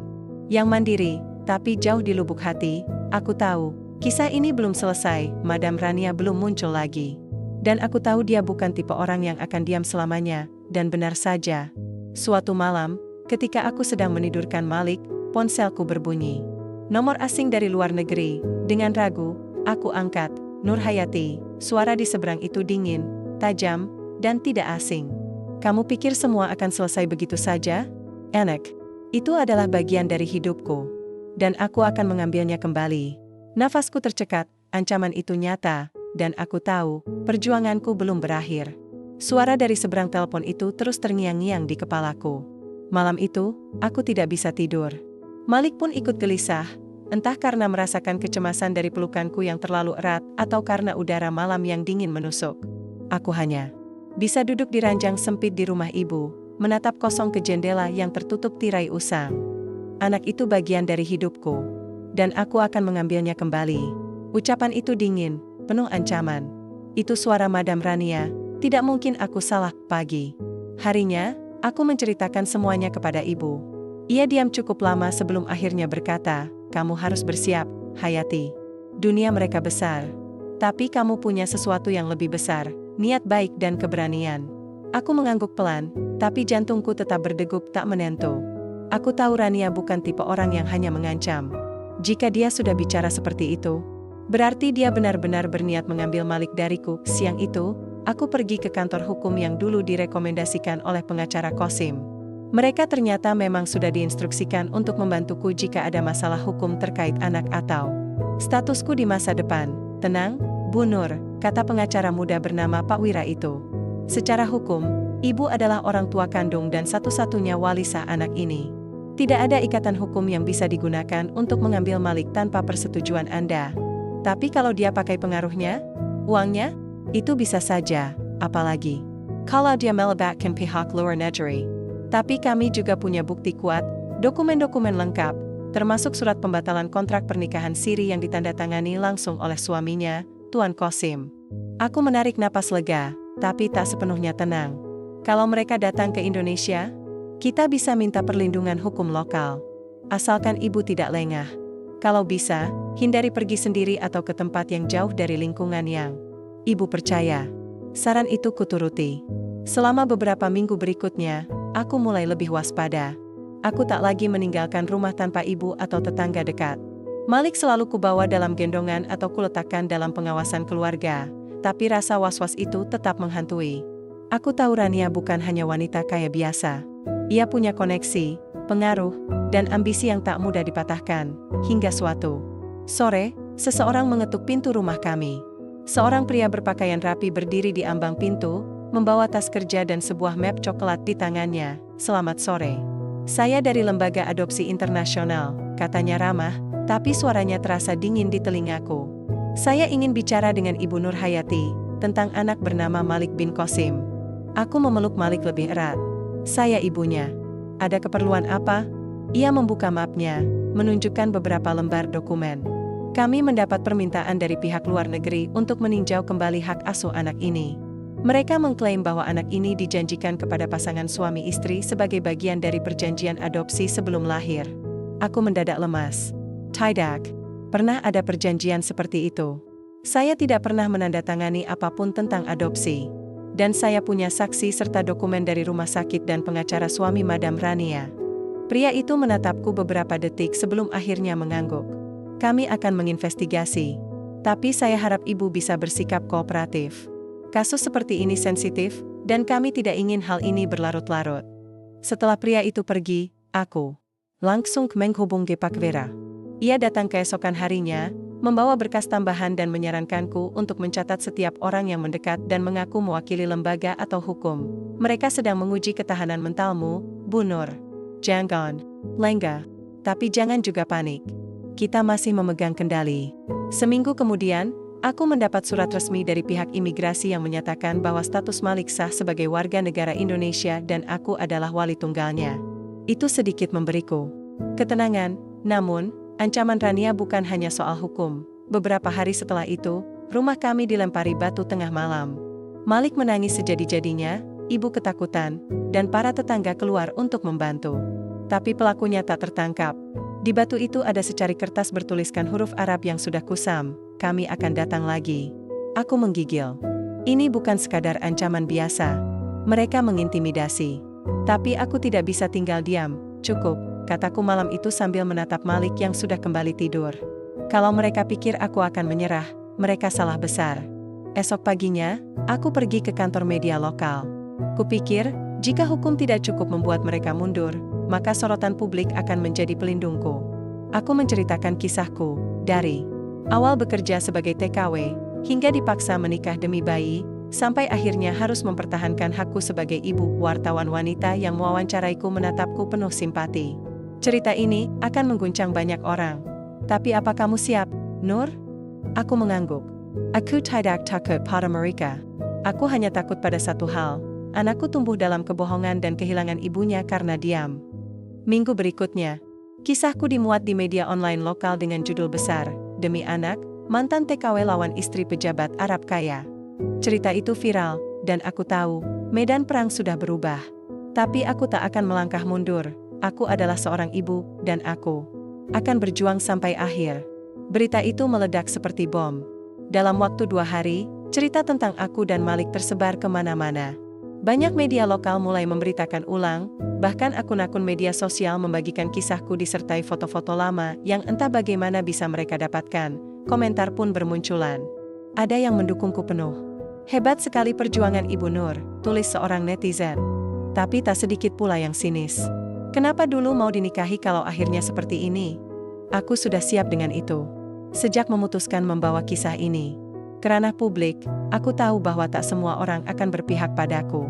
yang mandiri, tapi jauh di lubuk hati, aku tahu, kisah ini belum selesai, Madam Rania belum muncul lagi. Dan aku tahu dia bukan tipe orang yang akan diam selamanya. Dan benar saja, suatu malam, ketika aku sedang menidurkan Malik, ponselku berbunyi. Nomor asing dari luar negeri. Dengan ragu, aku angkat. Nur Hayati. Suara di seberang itu dingin, tajam, dan tidak asing. Kamu pikir semua akan selesai begitu saja? Enak. Itu adalah bagian dari hidupku. Dan aku akan mengambilnya kembali. Nafasku tercekat, ancaman itu nyata, dan aku tahu, perjuanganku belum berakhir. Suara dari seberang telepon itu terus terngiang-ngiang di kepalaku. Malam itu, aku tidak bisa tidur. Malik pun ikut gelisah, entah karena merasakan kecemasan dari pelukanku yang terlalu erat atau karena udara malam yang dingin menusuk. Aku hanya bisa duduk di ranjang sempit di rumah ibu, menatap kosong ke jendela yang tertutup tirai usang. Anak itu bagian dari hidupku, dan aku akan mengambilnya kembali. Ucapan itu dingin, penuh ancaman. Itu suara Madam Rania. Tidak mungkin aku salah. Pagi harinya, aku menceritakan semuanya kepada ibu. Ia diam cukup lama sebelum akhirnya berkata, kamu harus bersiap, Hayati. Dunia mereka besar. Tapi kamu punya sesuatu yang lebih besar, niat baik dan keberanian. Aku mengangguk pelan, tapi jantungku tetap berdegup tak menentu. Aku tahu Rania bukan tipe orang yang hanya mengancam. Jika dia sudah bicara seperti itu, berarti dia benar-benar berniat mengambil Malik dariku. Siang itu, aku pergi ke kantor hukum yang dulu direkomendasikan oleh pengacara Kosim. Mereka ternyata memang sudah diinstruksikan untuk membantuku jika ada masalah hukum terkait anak atau statusku di masa depan. Tenang, Bu Nur, kata pengacara muda bernama Pak Wira itu. Secara hukum, ibu adalah orang tua kandung dan satu-satunya wali sah anak ini. Tidak ada ikatan hukum yang bisa digunakan untuk mengambil Malik tanpa persetujuan Anda. Tapi kalau dia pakai pengaruhnya, uangnya, itu bisa saja, apalagi kalau dia melibatkan pihak luar negeri. Tapi kami juga punya bukti kuat, dokumen-dokumen lengkap, termasuk surat pembatalan kontrak pernikahan siri yang ditandatangani langsung oleh suaminya, Tuan Kosim. Aku menarik napas lega, tapi tak sepenuhnya tenang. Kalau mereka datang ke Indonesia, kita bisa minta perlindungan hukum lokal. Asalkan ibu tidak lengah. Kalau bisa, hindari pergi sendiri atau ke tempat yang jauh dari lingkungan yang ibu percaya. Saran itu kuturuti. Selama beberapa minggu berikutnya, aku mulai lebih waspada. Aku tak lagi meninggalkan rumah tanpa ibu atau tetangga dekat. Malik selalu kubawa dalam gendongan atau kuletakkan dalam pengawasan keluarga, tapi rasa was-was itu tetap menghantui. Aku tahu Rania bukan hanya wanita kaya biasa. Ia punya koneksi, pengaruh, dan ambisi yang tak mudah dipatahkan, hingga suatu sore, seseorang mengetuk pintu rumah kami. Seorang pria berpakaian rapi berdiri di ambang pintu, membawa tas kerja dan sebuah map coklat di tangannya. "Selamat sore. Saya dari Lembaga Adopsi Internasional," katanya ramah, tapi suaranya terasa dingin di telingaku. "Saya ingin bicara dengan Ibu Nur Hayati, tentang anak bernama Malik bin Qasim." Aku memeluk Malik lebih erat. "Saya ibunya. Ada keperluan apa?" Ia membuka mapnya, menunjukkan beberapa lembar dokumen. "Kami mendapat permintaan dari pihak luar negeri untuk meninjau kembali hak asuh anak ini. Mereka mengklaim bahwa anak ini dijanjikan kepada pasangan suami istri sebagai bagian dari perjanjian adopsi sebelum lahir." Aku mendadak lemas. Tidak pernah ada perjanjian seperti itu. Saya tidak pernah menandatangani apapun tentang adopsi. Dan saya punya saksi serta dokumen dari rumah sakit dan pengacara suami Madam Rania. Pria itu menatapku beberapa detik sebelum akhirnya mengangguk. "Kami akan menginvestigasi. Tapi saya harap ibu bisa bersikap kooperatif. Kasus seperti ini sensitif, dan kami tidak ingin hal ini berlarut-larut." Setelah pria itu pergi, aku langsung menghubungi Pak Vera. Ia datang keesokan harinya, membawa berkas tambahan dan menyarankanku untuk mencatat setiap orang yang mendekat dan mengaku mewakili lembaga atau hukum. "Mereka sedang menguji ketahanan mentalmu, Bu Nur. Jangan lengah, tapi jangan juga panik. Kita masih memegang kendali." Seminggu kemudian, aku mendapat surat resmi dari pihak imigrasi yang menyatakan bahwa status Malik sah sebagai warga negara Indonesia dan aku adalah wali tunggalnya. Itu sedikit memberiku ketenangan, namun ancaman Rania bukan hanya soal hukum. Beberapa hari setelah itu, rumah kami dilempari batu tengah malam. Malik menangis sejadi-jadinya, ibu ketakutan, dan para tetangga keluar untuk membantu. Tapi pelakunya tak tertangkap. Di batu itu ada secari kertas bertuliskan huruf Arab yang sudah kusam, "Kami akan datang lagi." Aku menggigil. Ini bukan sekadar ancaman biasa. Mereka mengintimidasi. Tapi aku tidak bisa tinggal diam. "Cukup," kataku malam itu sambil menatap Malik yang sudah kembali tidur. Kalau mereka pikir aku akan menyerah, mereka salah besar. Esok paginya, aku pergi ke kantor media lokal. Kupikir, jika hukum tidak cukup membuat mereka mundur, maka sorotan publik akan menjadi pelindungku. Aku menceritakan kisahku, dari awal bekerja sebagai TKW, hingga dipaksa menikah demi bayi, sampai akhirnya harus mempertahankan hakku sebagai ibu. Wartawan wanita yang mewawancaraiku menatapku penuh simpati. "Cerita ini akan mengguncang banyak orang. Tapi apa kamu siap, Nur?" Aku mengangguk. "Aku tidak takut pada mereka. Aku hanya takut pada satu hal. Anakku tumbuh dalam kebohongan dan kehilangan ibunya karena diam." Minggu berikutnya, kisahku dimuat di media online lokal dengan judul besar, "Demi Anak, Mantan TKW Lawan Istri Pejabat Arab Kaya." Cerita itu viral, dan aku tahu, medan perang sudah berubah. Tapi aku tak akan melangkah mundur. Aku adalah seorang ibu, dan aku akan berjuang sampai akhir. Berita itu meledak seperti bom. Dalam waktu 2 hari, cerita tentang aku dan Malik tersebar kemana-mana. Banyak media lokal mulai memberitakan ulang, bahkan akun-akun media sosial membagikan kisahku disertai foto-foto lama yang entah bagaimana bisa mereka dapatkan. Komentar pun bermunculan. Ada yang mendukungku penuh. "Hebat sekali perjuangan Ibu Nur," tulis seorang netizen. Tapi tak sedikit pula yang sinis. "Kenapa dulu mau dinikahi kalau akhirnya seperti ini?" Aku sudah siap dengan itu. Sejak memutuskan membawa kisah ini ke ranah publik, aku tahu bahwa tak semua orang akan berpihak padaku.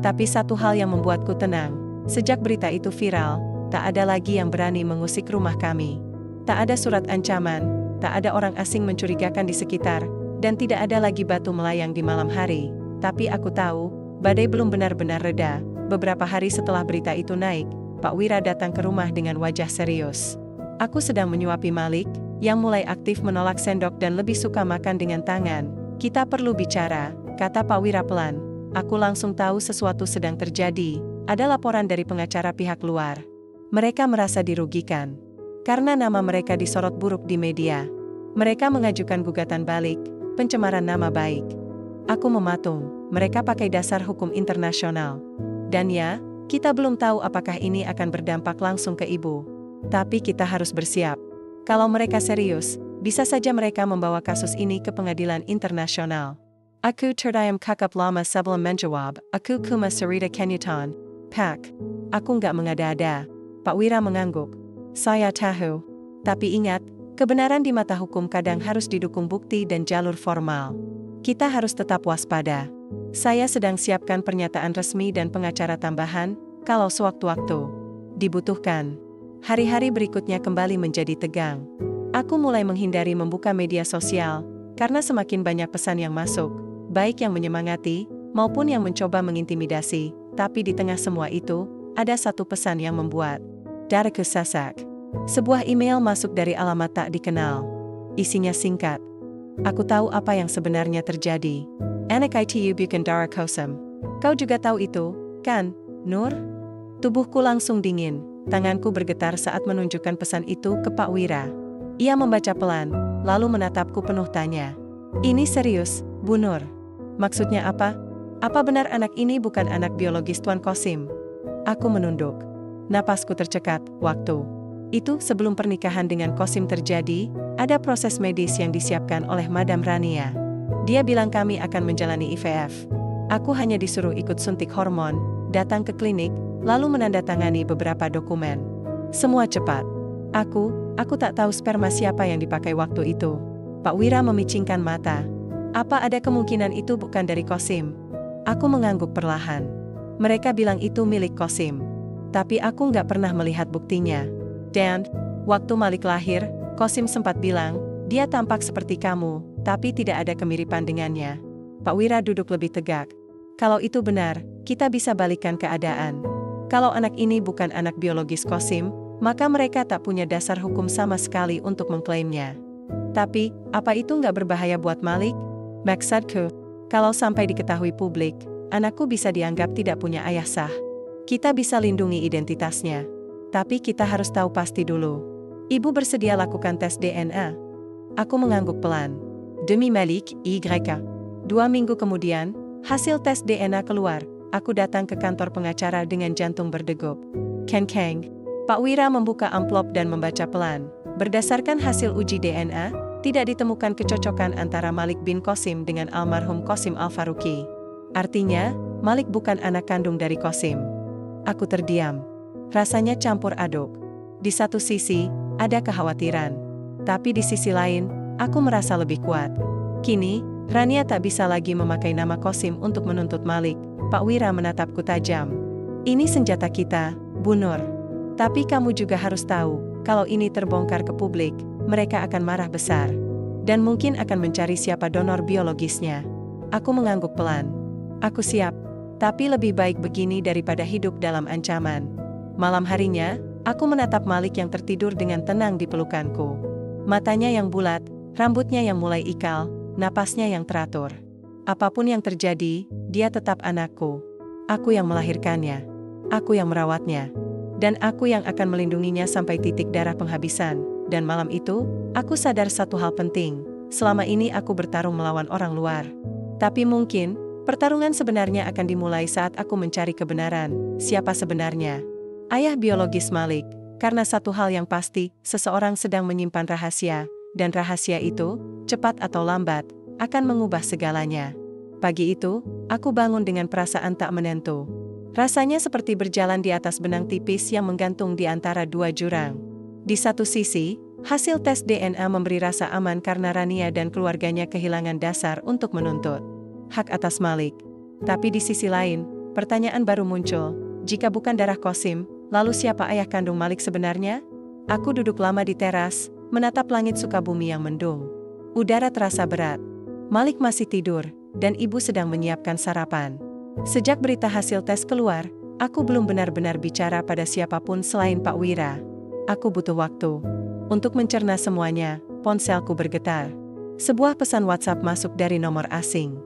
Tapi satu hal yang membuatku tenang, sejak berita itu viral, tak ada lagi yang berani mengusik rumah kami. Tak ada surat ancaman, tak ada orang asing mencurigakan di sekitar, dan tidak ada lagi batu melayang di malam hari. Tapi aku tahu, badai belum benar-benar reda. Beberapa hari setelah berita itu naik, Pak Wira datang ke rumah dengan wajah serius. Aku sedang menyuapi Malik, yang mulai aktif menolak sendok dan lebih suka makan dengan tangan. "Kita perlu bicara," kata Pak Wira pelan. Aku langsung tahu sesuatu sedang terjadi. Ada laporan dari pengacara pihak luar. Mereka merasa dirugikan karena nama mereka disorot buruk di media. Mereka mengajukan gugatan balik, pencemaran nama baik. Aku mematung, mereka pakai dasar hukum internasional. Dan ya, Kita belum tahu apakah ini akan berdampak langsung ke ibu. Tapi kita harus bersiap. Kalau mereka serius, bisa saja mereka membawa kasus ini ke pengadilan internasional. Aku terdiam kakap lama sebelum menjawab, aku cuma cerita kenyataan. Pak. Aku nggak mengada-ada. Pak Wira mengangguk. Saya tahu. Tapi ingat, kebenaran di mata hukum kadang harus didukung bukti dan jalur formal. Kita harus tetap waspada. Saya sedang siapkan pernyataan resmi dan pengacara tambahan, kalau sewaktu-waktu dibutuhkan. Hari-hari berikutnya kembali menjadi tegang. Aku mulai menghindari membuka media sosial, karena semakin banyak pesan yang masuk, baik yang menyemangati, maupun yang mencoba mengintimidasi, tapi di tengah semua itu, ada satu pesan yang membuat dadaku sesak. Sebuah email masuk dari alamat tak dikenal. Isinya singkat. Aku tahu apa yang sebenarnya terjadi. Anak itu bukan darah kosem. Kau juga tahu itu, kan, Nur? Tubuhku langsung dingin, tanganku bergetar saat menunjukkan pesan itu ke Pak Wira. Ia membaca pelan, lalu menatapku penuh tanya. Ini serius, Bu Nur? Maksudnya apa? Apa benar anak ini bukan anak biologis Tuan Kosim? Aku menunduk. Napasku tercekat, waktu itu sebelum pernikahan dengan Kosim terjadi, ada proses medis yang disiapkan oleh Madam Rania. Dia bilang kami akan menjalani IVF. Aku hanya disuruh ikut suntik hormon, datang ke klinik, lalu menandatangani beberapa dokumen. Semua cepat. Aku tak tahu sperma siapa yang dipakai waktu itu. Pak Wira memicingkan mata. Apa ada kemungkinan itu bukan dari Kosim? Aku mengangguk perlahan. Mereka bilang itu milik Kosim. Tapi aku nggak pernah melihat buktinya. Dan, waktu Malik lahir, Kosim sempat bilang, dia tampak seperti kamu, tapi tidak ada kemiripan dengannya. Pak Wira duduk lebih tegak. Kalau itu benar, kita bisa balikan keadaan. Kalau anak ini bukan anak biologis Kosim, maka mereka tak punya dasar hukum sama sekali untuk mengklaimnya. Tapi, apa itu nggak berbahaya buat Malik? Maksudku, kalau sampai diketahui publik, anakku bisa dianggap tidak punya ayah sah. Kita bisa lindungi identitasnya. Tapi kita harus tahu pasti dulu. Ibu bersedia lakukan tes DNA? Aku mengangguk pelan. Demi Malik, YK. 2 minggu kemudian, hasil tes DNA keluar. Aku datang ke kantor pengacara dengan jantung berdegup. Keng. Pak Wira membuka amplop dan membaca pelan. Berdasarkan hasil uji DNA, tidak ditemukan kecocokan antara Malik bin Kosim dengan almarhum Kosim Al-Faruqi. Artinya, Malik bukan anak kandung dari Kosim. Aku terdiam. Rasanya campur aduk. Di satu sisi, ada kekhawatiran. Tapi di sisi lain, aku merasa lebih kuat. Kini, Rania tak bisa lagi memakai nama Kosim untuk menuntut Malik. Pak Wira menatapku tajam. Ini senjata kita, Bu Nur. Tapi kamu juga harus tahu, kalau ini terbongkar ke publik, mereka akan marah besar. Dan mungkin akan mencari siapa donor biologisnya. Aku mengangguk pelan. Aku siap. Tapi lebih baik begini daripada hidup dalam ancaman. Malam harinya, aku menatap Malik yang tertidur dengan tenang di pelukanku. Matanya yang bulat, rambutnya yang mulai ikal, napasnya yang teratur. Apapun yang terjadi, dia tetap anakku. Aku yang melahirkannya. Aku yang merawatnya. Dan aku yang akan melindunginya sampai titik darah penghabisan. Dan malam itu, aku sadar satu hal penting. Selama ini aku bertarung melawan orang luar. Tapi mungkin, pertarungan sebenarnya akan dimulai saat aku mencari kebenaran. Siapa sebenarnya ayah biologis Malik? Karena satu hal yang pasti, seseorang sedang menyimpan rahasia, dan rahasia itu, cepat atau lambat, akan mengubah segalanya. Pagi itu, aku bangun dengan perasaan tak menentu. Rasanya seperti berjalan di atas benang tipis yang menggantung di antara 2 jurang. Di satu sisi, hasil tes DNA memberi rasa aman karena Rania dan keluarganya kehilangan dasar untuk menuntut hak atas Malik. Tapi di sisi lain, pertanyaan baru muncul. Jika bukan darah Kosim, lalu siapa ayah kandung Malik sebenarnya? Aku duduk lama di teras, menatap langit Sukabumi yang mendung. Udara terasa berat. Malik masih tidur, dan ibu sedang menyiapkan sarapan. Sejak berita hasil tes keluar, aku belum benar-benar bicara pada siapapun selain Pak Wira. Aku butuh waktu untuk mencerna semuanya. Ponselku bergetar. Sebuah pesan WhatsApp masuk dari nomor asing.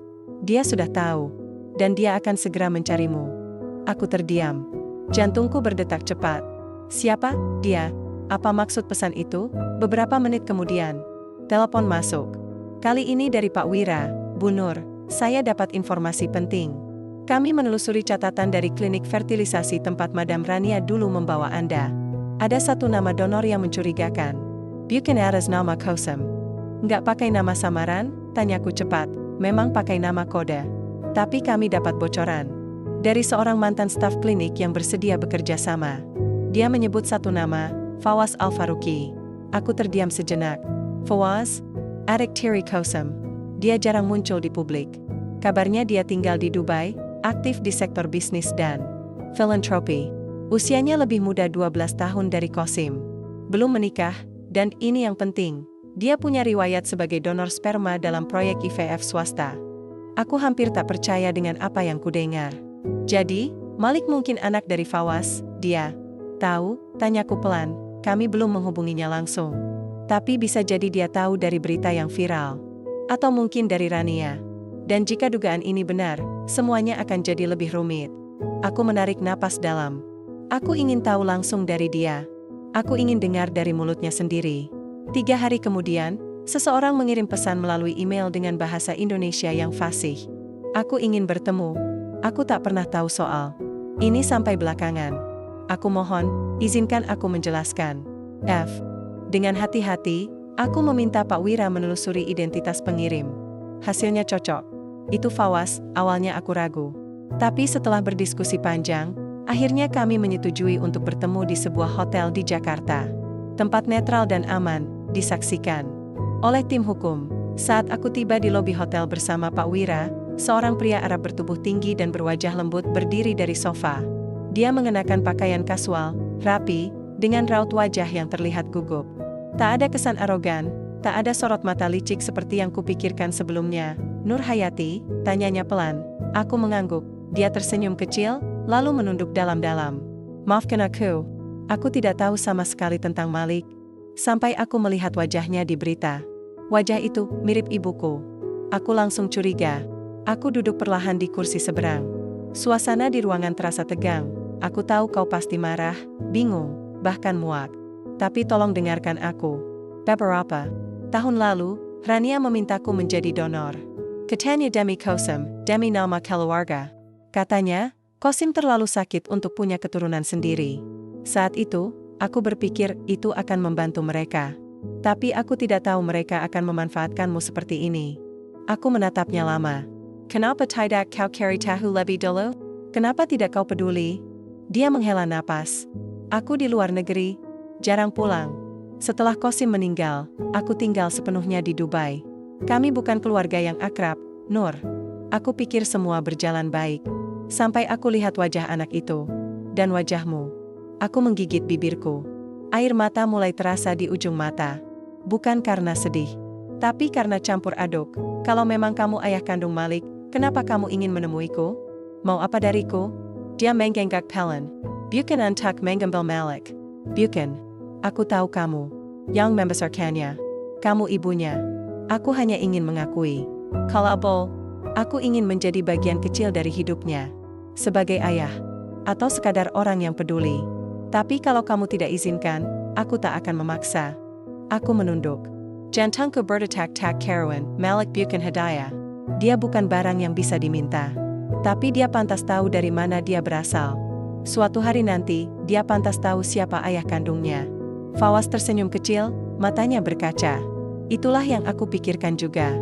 Dia sudah tahu, dan dia akan segera mencarimu. Aku terdiam. Jantungku berdetak cepat. Siapa dia? Apa maksud pesan itu? Beberapa menit kemudian, telepon masuk. Kali ini dari Pak Wira. Bu Nur, saya dapat informasi penting. Kami menelusuri catatan dari klinik fertilisasi tempat Madam Rania dulu membawa Anda. Ada satu nama donor yang mencurigakan. Bukan atas nama Kosem. Nggak pakai nama samaran? Tanyaku cepat. Memang pakai nama kode. Tapi kami dapat bocoran dari seorang mantan staf klinik yang bersedia bekerja sama. Dia menyebut satu nama, Fawaz Al-Faruqi. Aku terdiam sejenak. Fawaz? Adik Thierry Kosem. Dia jarang muncul di publik. Kabarnya dia tinggal di Dubai, aktif di sektor bisnis dan filantropi. Usianya lebih muda 12 tahun dari Kosim. Belum menikah, dan ini yang penting, dia punya riwayat sebagai donor sperma dalam proyek IVF swasta. Aku hampir tak percaya dengan apa yang kudengar. Jadi, Malik mungkin anak dari Fawaz, dia tahu? Tanyaku pelan, kami belum menghubunginya langsung. Tapi bisa jadi dia tahu dari berita yang viral. Atau mungkin dari Rania. Dan jika dugaan ini benar, semuanya akan jadi lebih rumit. Aku menarik napas dalam. Aku ingin tahu langsung dari dia. Aku ingin dengar dari mulutnya sendiri. 3 hari kemudian, seseorang mengirim pesan melalui email dengan bahasa Indonesia yang fasih. Aku ingin bertemu. Aku tak pernah tahu soal ini sampai belakangan. Aku mohon, izinkan aku menjelaskan. F. Dengan hati-hati, aku meminta Pak Wira menelusuri identitas pengirim. Hasilnya cocok. Itu Fawaz. Awalnya aku ragu. Tapi setelah berdiskusi panjang, akhirnya kami menyetujui untuk bertemu di sebuah hotel di Jakarta. Tempat netral dan aman, disaksikan oleh tim hukum. Saat aku tiba di lobi hotel bersama Pak Wira, seorang pria Arab bertubuh tinggi dan berwajah lembut berdiri dari sofa. Dia mengenakan pakaian kasual, rapi, dengan raut wajah yang terlihat gugup. Tak ada kesan arogan, tak ada sorot mata licik seperti yang kupikirkan sebelumnya. Nur Hayati, tanyanya pelan. Aku mengangguk. Dia tersenyum kecil, lalu menunduk dalam-dalam. Maafkan aku. Aku tidak tahu sama sekali tentang Malik. Sampai aku melihat wajahnya di berita. Wajah itu mirip ibuku. Aku langsung curiga. Aku duduk perlahan di kursi seberang. Suasana di ruangan terasa tegang. Aku tahu kau pasti marah, bingung, bahkan muak. Tapi tolong dengarkan aku. Beberapa tahun lalu, Rania memintaku menjadi donor. Katanya demi Kosem, demi nama keluarga. Katanya, Kosim terlalu sakit untuk punya keturunan sendiri. Saat itu, aku berpikir itu akan membantu mereka. Tapi aku tidak tahu mereka akan memanfaatkanmu seperti ini. Aku menatapnya lama. Kenapa tidak kau cari tahu lebih dulu? Kenapa tidak kau peduli? Dia menghela napas. Aku di luar negeri, jarang pulang. Setelah Kosim meninggal, aku tinggal sepenuhnya di Dubai. Kami bukan keluarga yang akrab, Nur. Aku pikir semua berjalan baik. Sampai aku lihat wajah anak itu. Dan wajahmu. Aku menggigit bibirku. Air mata mulai terasa di ujung mata. Bukan karena sedih. Tapi karena campur aduk. Kalau memang kamu ayah kandung Malik, kenapa kamu ingin menemuiku? Mau apa dariku? Dia menggenggak pelan. Bukan untuk mengambil Malik. Bukan. Aku tahu kamu. Yang membesarkannya. Kamu ibunya. Aku hanya ingin mengakui. Kalau boleh, aku ingin menjadi bagian kecil dari hidupnya. Sebagai ayah. Atau sekadar orang yang peduli. Tapi kalau kamu tidak izinkan, aku tak akan memaksa. Aku menunduk. Jantungku berdetak-tak Karawan, Malik bukan hadiah. Dia bukan barang yang bisa diminta. Tapi dia pantas tahu dari mana dia berasal. Suatu hari nanti, dia pantas tahu siapa ayah kandungnya. Fawaz tersenyum kecil, matanya berkaca. Itulah yang aku pikirkan juga.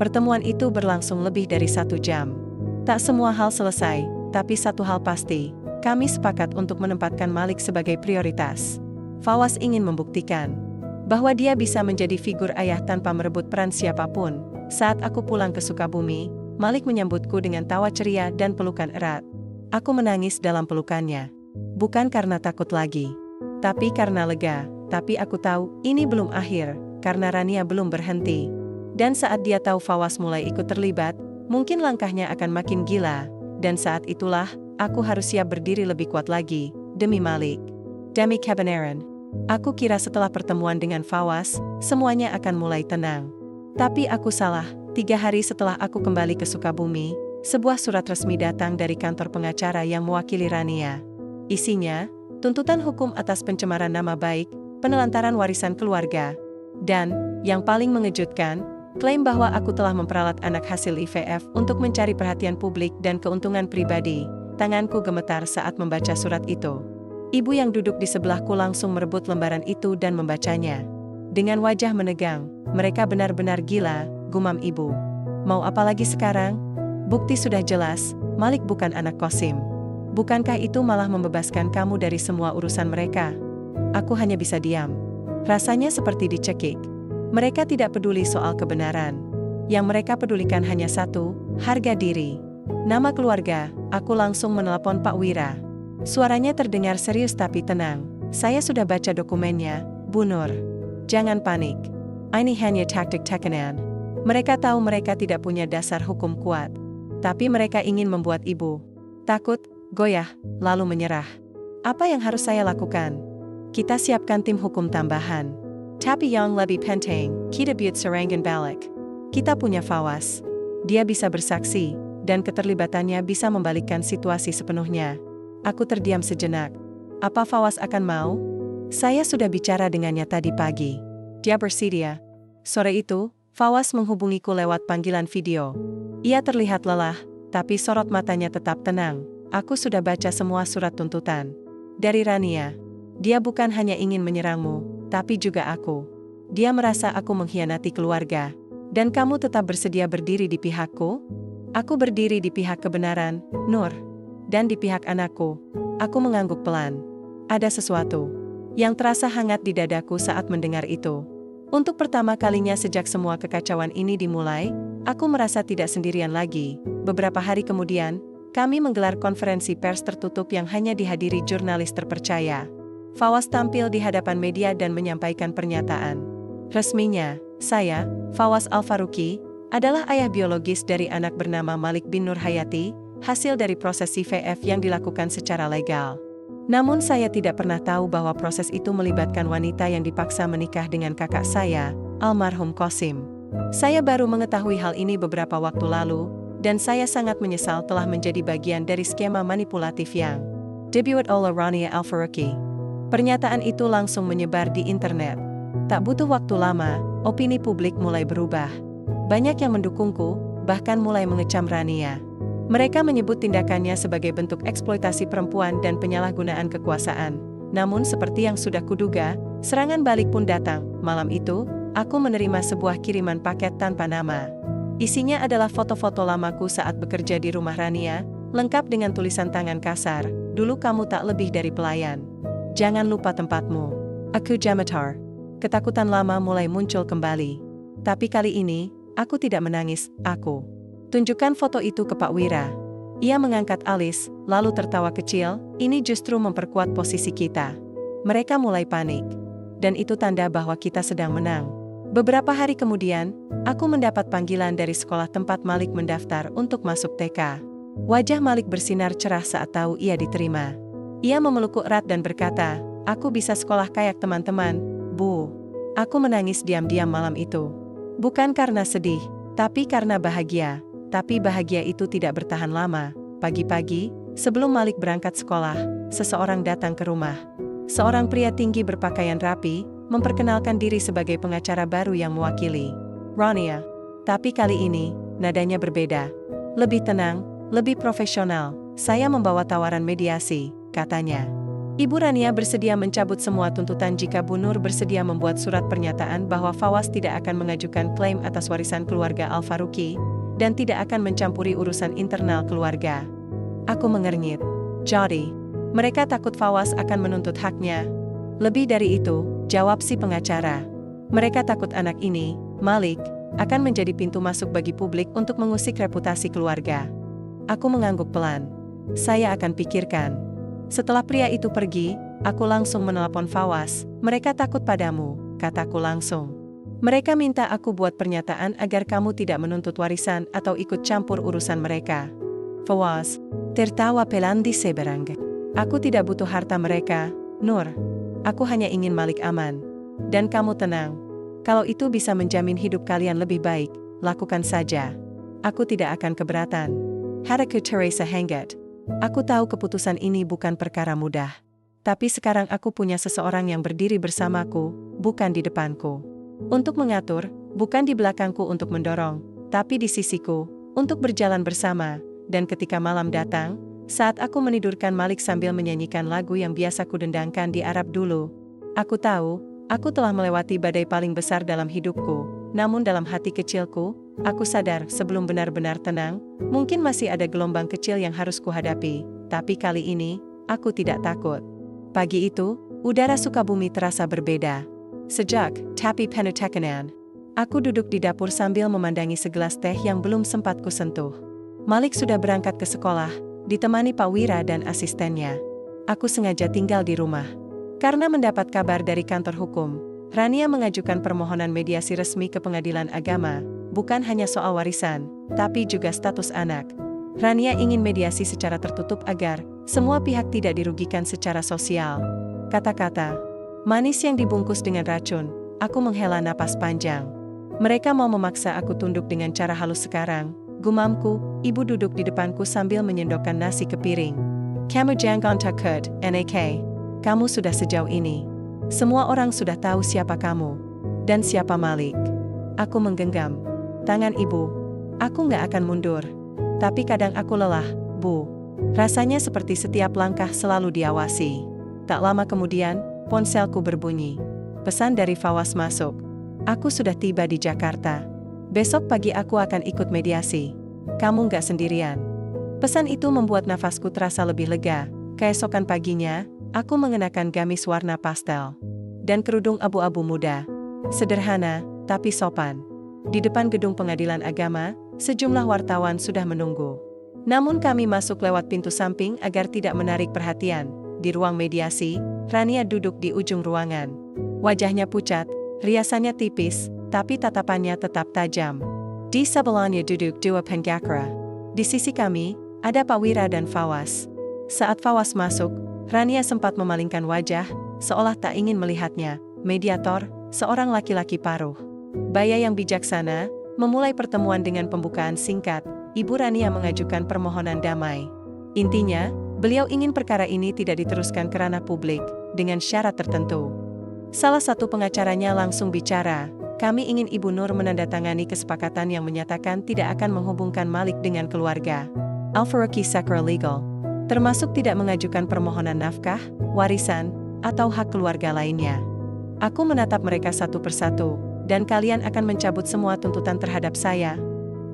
Pertemuan itu berlangsung lebih dari 1 jam. Tak semua hal selesai, tapi satu hal pasti. Kami sepakat untuk menempatkan Malik sebagai prioritas. Fawaz ingin membuktikan bahwa dia bisa menjadi figur ayah tanpa merebut peran siapapun. Saat aku pulang ke Sukabumi, Malik menyambutku dengan tawa ceria dan pelukan erat. Aku menangis dalam pelukannya. Bukan karena takut lagi, tapi karena lega. Tapi aku tahu, ini belum akhir, karena Rania belum berhenti. Dan saat dia tahu Fawaz mulai ikut terlibat, mungkin langkahnya akan makin gila. Dan saat itulah, aku harus siap berdiri lebih kuat lagi, demi Malik. Demi kebenaran. Aku kira setelah pertemuan dengan Fawaz, semuanya akan mulai tenang. Tapi aku salah. 3 hari setelah aku kembali ke Sukabumi, sebuah surat resmi datang dari kantor pengacara yang mewakili Rania. Isinya, tuntutan hukum atas pencemaran nama baik, penelantaran warisan keluarga, dan, yang paling mengejutkan, Klaim bahwa aku telah memperalat anak hasil IVF untuk mencari perhatian publik dan keuntungan pribadi. Tanganku gemetar saat membaca surat itu. Ibu yang duduk di sebelahku langsung merebut lembaran itu dan membacanya. Dengan wajah menegang, mereka benar-benar gila, gumam ibu. Mau apa lagi sekarang? Bukti sudah jelas, Malik bukan anak Qasim. Bukankah itu malah membebaskan kamu dari semua urusan mereka? Aku hanya bisa diam. Rasanya seperti dicekik. Mereka tidak peduli soal kebenaran. Yang mereka pedulikan hanya satu, harga diri. Nama keluarga, aku langsung menelepon Pak Wira. Suaranya terdengar serius tapi tenang. Saya sudah baca dokumennya, Bu Nur. Jangan panik. Ini hanya taktik tekanan. Mereka tahu mereka tidak punya dasar hukum kuat. Tapi mereka ingin membuat ibu takut, goyah, lalu menyerah. Apa yang harus saya lakukan? Kita siapkan tim hukum tambahan. Tapi yang lebih penting, kita buat serangan balik. Kita punya Fawaz. Dia bisa bersaksi, dan keterlibatannya bisa membalikkan situasi sepenuhnya. Aku terdiam sejenak. Apa Fawaz akan mau? Saya sudah bicara dengannya tadi pagi. Dia bersedia. Sore itu, Fawaz menghubungiku lewat panggilan video. Ia terlihat lelah, tapi sorot matanya tetap tenang. Aku sudah baca semua surat tuntutan. Dari Rania. Dia bukan hanya ingin menyerangmu, tapi juga aku. Dia merasa aku mengkhianati keluarga. Dan kamu tetap bersedia berdiri di pihakku? Aku berdiri di pihak kebenaran, Nur. Dan di pihak anakku. Aku mengangguk pelan. Ada sesuatu yang terasa hangat di dadaku saat mendengar itu. Untuk pertama kalinya sejak semua kekacauan ini dimulai, aku merasa tidak sendirian lagi. Beberapa hari kemudian, kami menggelar konferensi pers tertutup yang hanya dihadiri jurnalis terpercaya. Fawaz tampil di hadapan media dan menyampaikan pernyataan. Resminya, saya, Fawaz Al-Faruqi, adalah ayah biologis dari anak bernama Malik bin Nur Hayati, hasil dari proses IVF yang dilakukan secara legal. Namun saya tidak pernah tahu bahwa proses itu melibatkan wanita yang dipaksa menikah dengan kakak saya, almarhum Qasim. Saya baru mengetahui hal ini beberapa waktu lalu, dan saya sangat menyesal telah menjadi bagian dari skema manipulatif yang dibuat oleh Rania Al-Faruqi. Pernyataan itu langsung menyebar di internet. Tak butuh waktu lama, opini publik mulai berubah. Banyak yang mendukungku, bahkan mulai mengecam Rania. Mereka menyebut tindakannya sebagai bentuk eksploitasi perempuan dan penyalahgunaan kekuasaan. Namun seperti yang sudah kuduga, serangan balik pun datang. Malam itu, aku menerima sebuah kiriman paket tanpa nama. Isinya adalah foto-foto lamaku saat bekerja di rumah Rania, lengkap dengan tulisan tangan kasar, dulu kamu tak lebih dari pelayan. Jangan lupa tempatmu. Aku gemetar. Ketakutan lama mulai muncul kembali. Tapi kali ini, aku tidak menangis, aku tunjukkan foto itu ke Pak Wira. Ia mengangkat alis, lalu tertawa kecil, ini justru memperkuat posisi kita. Mereka mulai panik. Dan itu tanda bahwa kita sedang menang. Beberapa hari kemudian, aku mendapat panggilan dari sekolah tempat Malik mendaftar untuk masuk TK. Wajah Malik bersinar cerah saat tahu ia diterima. Ia memelukku erat dan berkata, aku bisa sekolah kayak teman-teman, Bu. Aku menangis diam-diam malam itu. Bukan karena sedih, tapi karena bahagia. Tapi bahagia itu tidak bertahan lama. Pagi-pagi, sebelum Malik berangkat sekolah, seseorang datang ke rumah. Seorang pria tinggi berpakaian rapi, memperkenalkan diri sebagai pengacara baru yang mewakili Rania. Tapi kali ini, nadanya berbeda. Lebih tenang, lebih profesional. Saya membawa tawaran mediasi, katanya. Ibu Rania bersedia mencabut semua tuntutan jika Bu Nur bersedia membuat surat pernyataan bahwa Fawaz tidak akan mengajukan klaim atas warisan keluarga Al-Faruqi, dan tidak akan mencampuri urusan internal keluarga. Aku mengernyit. Jadi, mereka takut Fawaz akan menuntut haknya. Lebih dari itu, jawab si pengacara. Mereka takut anak ini, Malik, akan menjadi pintu masuk bagi publik untuk mengusik reputasi keluarga. Aku mengangguk pelan. Saya akan pikirkan. Setelah pria itu pergi, aku langsung menelepon Fawaz. Mereka takut padamu, kataku langsung. Mereka minta aku buat pernyataan agar kamu tidak menuntut warisan atau ikut campur urusan mereka. Fawaz tertawa pelan di seberang. Aku tidak butuh harta mereka, Nur. Aku hanya ingin Malik aman. Dan kamu tenang. Kalau itu bisa menjamin hidup kalian lebih baik, lakukan saja. Aku tidak akan keberatan. Haraku Teresa Hengget. Aku tahu keputusan ini bukan perkara mudah. Tapi sekarang aku punya seseorang yang berdiri bersamaku, bukan di depanku. Untuk mengatur, Bukan di belakangku untuk mendorong, tapi di sisiku, untuk berjalan bersama. Dan ketika malam datang, saat aku menidurkan Malik sambil menyanyikan lagu yang biasa kudendangkan di Arab dulu, aku tahu, aku telah melewati badai paling besar dalam hidupku. Namun dalam hati kecilku, aku sadar sebelum benar-benar tenang, mungkin masih ada gelombang kecil yang harus kuhadapi. Tapi kali ini, aku tidak takut. Pagi itu, udara Sukabumi terasa berbeda. Sejak Tapi Penutekanan, aku duduk di dapur sambil memandangi segelas teh yang belum sempat kusentuh. Malik sudah berangkat ke sekolah, ditemani Pak Wira dan asistennya. Aku sengaja tinggal di rumah. Karena mendapat kabar dari kantor hukum, Rania mengajukan permohonan mediasi resmi ke pengadilan agama, bukan hanya soal warisan, tapi juga status anak. Rania ingin mediasi secara tertutup agar semua pihak tidak dirugikan secara sosial. Kata-kata manis yang dibungkus dengan racun, aku menghela napas panjang. Mereka mau memaksa aku tunduk dengan cara halus sekarang, gumamku. Ibu duduk di depanku sambil menyendokkan nasi ke piring. Kamu jangan takut, Nak. Kamu sudah sejauh ini. Semua orang sudah tahu siapa kamu. Dan siapa Malik. Aku menggenggam tangan ibu. Aku nggak akan mundur. Tapi kadang aku lelah, Bu. Rasanya seperti setiap langkah selalu diawasi. Tak lama kemudian, ponselku berbunyi. Pesan dari Fawaz masuk. Aku sudah tiba di Jakarta. Besok pagi aku akan ikut mediasi. Kamu nggak sendirian. Pesan itu membuat nafasku terasa lebih lega. Keesokan paginya, aku mengenakan gamis warna pastel dan kerudung abu-abu muda. Sederhana, tapi sopan. Di depan gedung pengadilan agama, sejumlah wartawan sudah menunggu. Namun kami masuk lewat pintu samping agar tidak menarik perhatian. Di ruang mediasi, Rania duduk di ujung ruangan. Wajahnya pucat, riasannya tipis, tapi tatapannya tetap tajam. Di sebelahnya duduk dua pengacara. Di sisi kami, ada Pak Wira dan Fawaz. Saat Fawaz masuk, Rania sempat memalingkan wajah, seolah tak ingin melihatnya. Mediator, seorang laki-laki paruh baya yang bijaksana, memulai pertemuan dengan pembukaan singkat. Ibu Rania mengajukan permohonan damai. Intinya, beliau ingin perkara ini tidak diteruskan ke ranah publik, dengan syarat tertentu. Salah satu pengacaranya langsung bicara. Kami ingin Ibu Nur menandatangani kesepakatan yang menyatakan tidak akan menghubungkan Malik dengan keluarga Al-Faruqi Sakra Legal, termasuk tidak mengajukan permohonan nafkah, warisan, atau hak keluarga lainnya. Aku menatap mereka satu persatu, dan kalian akan mencabut semua tuntutan terhadap saya?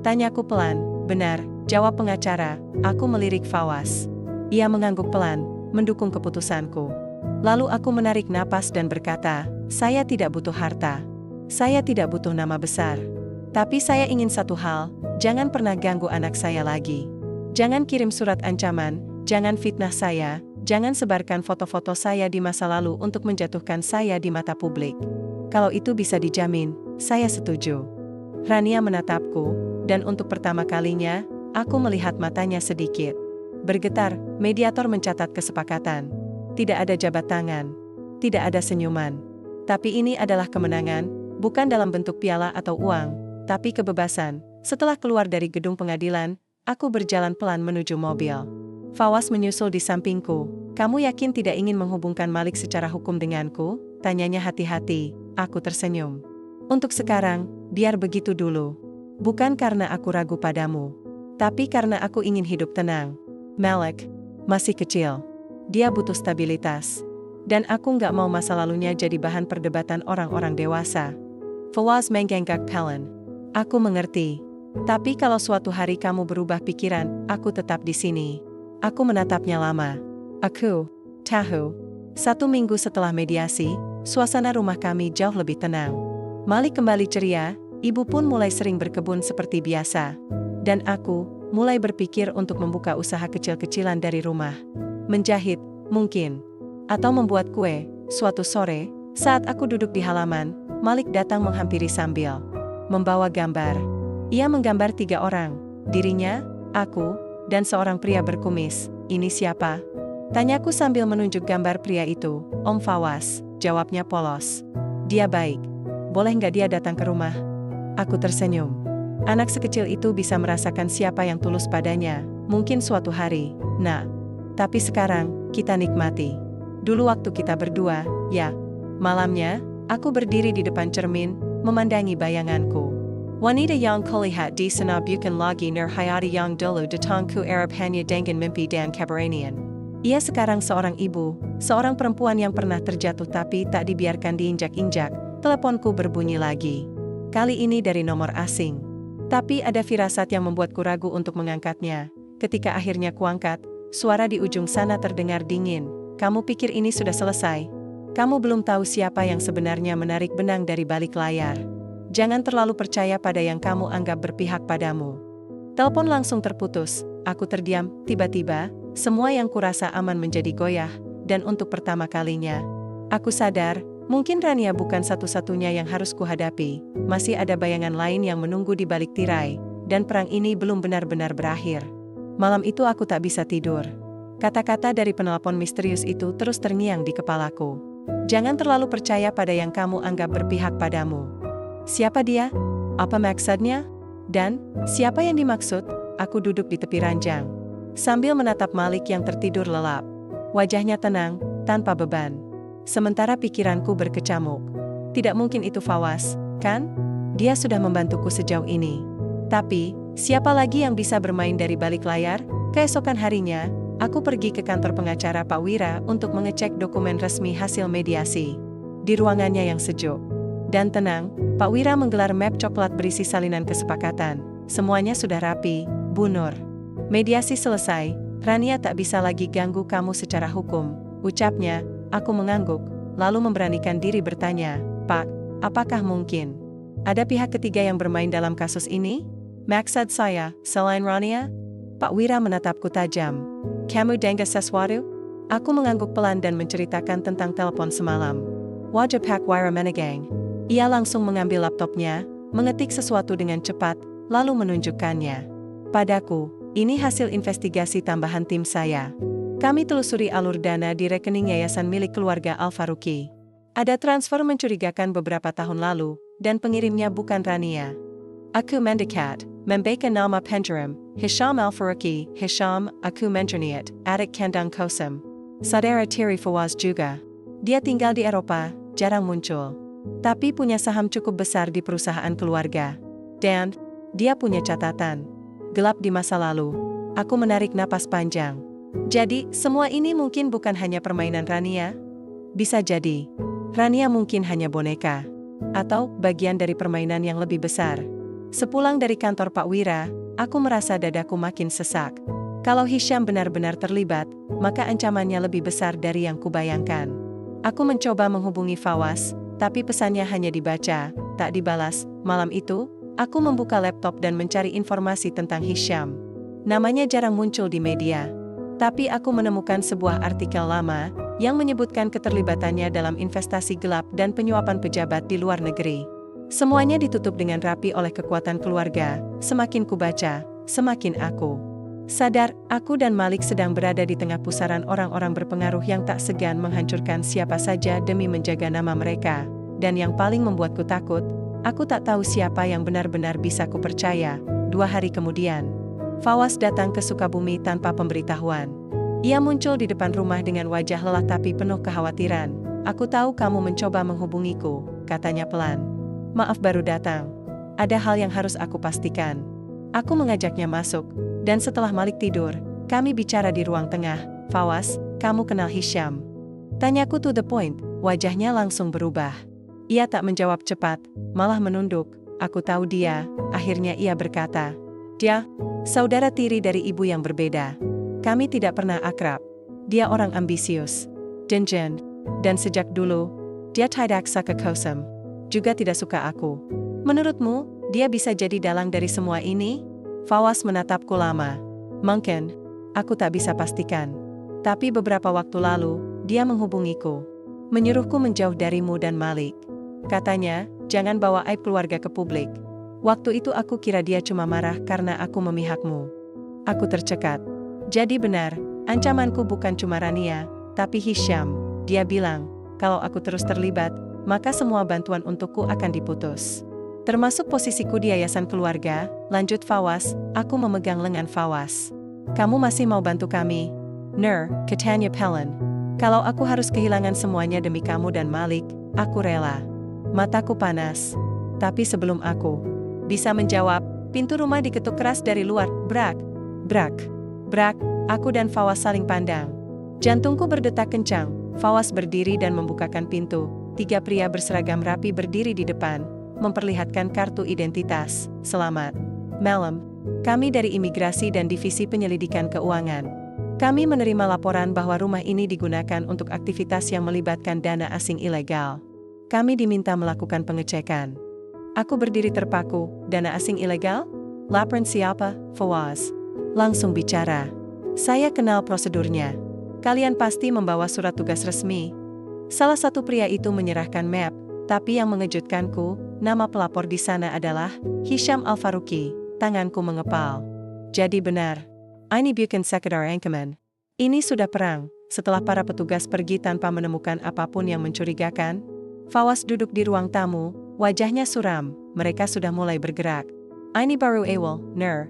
Tanyaku pelan. Benar, jawab pengacara. Aku melirik Fawaz. Ia mengangguk pelan, mendukung keputusanku. Lalu aku menarik napas dan berkata, saya tidak butuh harta. Saya tidak butuh nama besar. Tapi saya ingin satu hal, jangan pernah ganggu anak saya lagi. Jangan kirim surat ancaman, jangan fitnah saya, jangan sebarkan foto-foto saya di masa lalu untuk menjatuhkan saya di mata publik. Kalau itu bisa dijamin, saya setuju. Rania menatapku, dan untuk pertama kalinya, aku melihat matanya sedikit bergetar. Mediator mencatat kesepakatan. Tidak ada jabat tangan, tidak ada senyuman. Tapi ini adalah kemenangan, bukan dalam bentuk piala atau uang, tapi kebebasan. Setelah keluar dari gedung pengadilan, aku berjalan pelan menuju mobil. Fawaz menyusul di sampingku. Kamu yakin tidak ingin menghubungkan Malik secara hukum denganku? Tanyanya hati-hati. Aku tersenyum. Untuk sekarang, biar begitu dulu. Bukan karena aku ragu padamu, tapi karena aku ingin hidup tenang. Malik masih kecil. Dia butuh stabilitas. Dan aku nggak mau masa lalunya jadi bahan perdebatan orang-orang dewasa. Fawaz mengangguk pelan. Aku mengerti. Tapi kalau suatu hari kamu berubah pikiran, aku tetap di sini. Aku menatapnya lama. Aku tahu. 1 minggu setelah mediasi, suasana rumah kami jauh lebih tenang. Malik kembali ceria, ibu pun mulai sering berkebun seperti biasa. Dan aku mulai berpikir untuk membuka usaha kecil-kecilan dari rumah. Menjahit, mungkin. Atau membuat kue. Suatu sore, saat aku duduk di halaman, Malik datang menghampiri sambil membawa gambar. Ia menggambar 3 orang, dirinya, aku, dan seorang pria berkumis. Ini siapa? Tanyaku sambil menunjuk gambar pria itu. Om Fawaz, jawabnya polos. Dia baik. Boleh nggak dia datang ke rumah? Aku tersenyum. Anak sekecil itu bisa merasakan siapa yang tulus padanya, mungkin suatu hari, nak. Tapi sekarang, kita nikmati. Dulu waktu kita berdua, ya. Malamnya, aku berdiri di depan cermin, memandangi bayanganku. Wanita yang kulihat di sana bukan lagi Nur Hayati yang dulu datangku Arab hanya dengan mimpi dan keberanian. Ia sekarang seorang ibu, seorang perempuan yang pernah terjatuh tapi tak dibiarkan diinjak-injak. Teleponku berbunyi lagi. Kali ini dari nomor asing. Tapi ada firasat yang membuatku ragu untuk mengangkatnya. Ketika akhirnya kuangkat, suara di ujung sana terdengar dingin. Kamu pikir ini sudah selesai? Kamu belum tahu siapa yang sebenarnya menarik benang dari balik layar. Jangan terlalu percaya pada yang kamu anggap berpihak padamu. Telepon langsung terputus. Aku terdiam. Tiba-tiba, semua yang kurasa aman menjadi goyah. Dan untuk pertama kalinya, aku sadar, mungkin Rania bukan satu-satunya yang harus kuhadapi. Masih ada bayangan lain yang menunggu di balik tirai. Dan perang ini belum benar-benar berakhir. Malam itu aku tak bisa tidur. Kata-kata dari penelpon misterius itu terus terngiang di kepalaku. Jangan terlalu percaya pada yang kamu anggap berpihak padamu. Siapa dia? Apa maksudnya? Dan, siapa yang dimaksud? Aku duduk di tepi ranjang. Sambil menatap Malik yang tertidur lelap. Wajahnya tenang, tanpa beban. Sementara pikiranku berkecamuk. Tidak mungkin itu Fawaz, kan? Dia sudah membantuku sejauh ini. Tapi, siapa lagi yang bisa bermain dari balik layar? Keesokan harinya, aku pergi ke kantor pengacara Pak Wira untuk mengecek dokumen resmi hasil mediasi. Di ruangannya yang sejuk dan tenang, Pak Wira menggelar map coklat berisi salinan kesepakatan. Semuanya sudah rapi, Bu Nur. Mediasi selesai, Rania tak bisa lagi ganggu kamu secara hukum, ucapnya. Aku mengangguk, lalu memberanikan diri bertanya, Pak, apakah mungkin ada pihak ketiga yang bermain dalam kasus ini? Maksud saya, selain Rania? Pak Wira menatapku tajam. Kamu dengar sesuatu? Aku mengangguk pelan dan menceritakan tentang telepon semalam. Wajah Pak Wira menegang. Ia langsung mengambil laptopnya, mengetik sesuatu dengan cepat, lalu menunjukkannya padaku. Ini hasil investigasi tambahan tim saya. Kami telusuri alur dana di rekening yayasan milik keluarga Al-Faruqi. Ada transfer mencurigakan beberapa tahun lalu, dan pengirimnya bukan Rania. Aku mendekat, membaca nama penjuru, Hisham Al-Faruqi. Hisham, aku mencerniat, adik kandang Kosem. Saudara tiri Fawaz juga. Dia tinggal di Eropa, jarang muncul. Tapi punya saham cukup besar di perusahaan keluarga. Dan, dia punya catatan gelap di masa lalu. Aku menarik napas panjang. Jadi, semua ini mungkin bukan hanya permainan Rania? Bisa jadi. Rania mungkin hanya boneka. Atau, bagian dari permainan yang lebih besar. Sepulang dari kantor Pak Wira, aku merasa dadaku makin sesak. Kalau Hisham benar-benar terlibat, maka ancamannya lebih besar dari yang kubayangkan. Aku mencoba menghubungi Fawaz, tapi pesannya hanya dibaca, tak dibalas. Malam itu, aku membuka laptop dan mencari informasi tentang Hisham. Namanya jarang muncul di media. Tapi aku menemukan sebuah artikel lama, yang menyebutkan keterlibatannya dalam investasi gelap dan penyuapan pejabat di luar negeri. Semuanya ditutup dengan rapi oleh kekuatan keluarga. Semakin kubaca, semakin aku sadar, aku dan Malik sedang berada di tengah pusaran orang-orang berpengaruh yang tak segan menghancurkan siapa saja demi menjaga nama mereka. Dan yang paling membuatku takut, aku tak tahu siapa yang benar-benar bisa kupercaya. 2 hari kemudian, Fawaz datang ke Sukabumi tanpa pemberitahuan. Ia muncul di depan rumah dengan wajah lelah tapi penuh kekhawatiran. Aku tahu kamu mencoba menghubungiku, katanya pelan. Maaf baru datang. Ada hal yang harus aku pastikan. Aku mengajaknya masuk. Dan setelah Malik tidur, kami bicara di ruang tengah. Fawaz, kamu kenal Hisham? Tanyaku to the point, wajahnya langsung berubah. Ia tak menjawab cepat, malah menunduk. Aku tahu dia, akhirnya ia berkata. Dia, saudara tiri dari ibu yang berbeda. Kami tidak pernah akrab. Dia orang ambisius, jenjen, dan sejak dulu, dia tidak suka Kosem. Juga tidak suka aku. Menurutmu, dia bisa jadi dalang dari semua ini? Fawaz menatapku lama. Mungkin, aku tak bisa pastikan. Tapi beberapa waktu lalu, dia menghubungiku. Menyuruhku menjauh darimu dan Malik. Katanya, jangan bawa aib keluarga ke publik. Waktu itu aku kira dia cuma marah karena aku memihakmu. Aku tercekat. Jadi benar, ancamanku bukan cuma Rania, tapi Hisham. Dia bilang, kalau aku terus terlibat, maka semua bantuan untukku akan diputus. Termasuk posisiku di yayasan keluarga, lanjut Fawaz. Aku memegang lengan Fawaz. Kamu masih mau bantu kami? Nur, katanya pelan. Kalau aku harus kehilangan semuanya demi kamu dan Malik, aku rela. Mataku panas. Tapi sebelum aku bisa menjawab, pintu rumah diketuk keras dari luar. Brak, brak, brak. Aku dan Fawaz saling pandang. Jantungku berdetak kencang. Fawaz berdiri dan membukakan pintu. 3 pria berseragam rapi berdiri di depan, memperlihatkan kartu identitas. Selamat malam. Kami dari Imigrasi dan Divisi Penyelidikan Keuangan. Kami menerima laporan bahwa rumah ini digunakan untuk aktivitas yang melibatkan dana asing ilegal. Kami diminta melakukan pengecekan. Aku berdiri terpaku. Dana asing ilegal? Laporan siapa? Fawaz langsung bicara. Saya kenal prosedurnya. Kalian pasti membawa surat tugas resmi. Salah satu pria itu menyerahkan map, tapi yang mengejutkanku, nama pelapor di sana adalah Hisham Al-Faruqi. Tanganku mengepal. Jadi benar. Ini bukan sekedar ancaman. Ini sudah perang. Setelah para petugas pergi tanpa menemukan apapun yang mencurigakan, Fawaz duduk di ruang tamu, wajahnya suram. Mereka sudah mulai bergerak. Ini baru awal,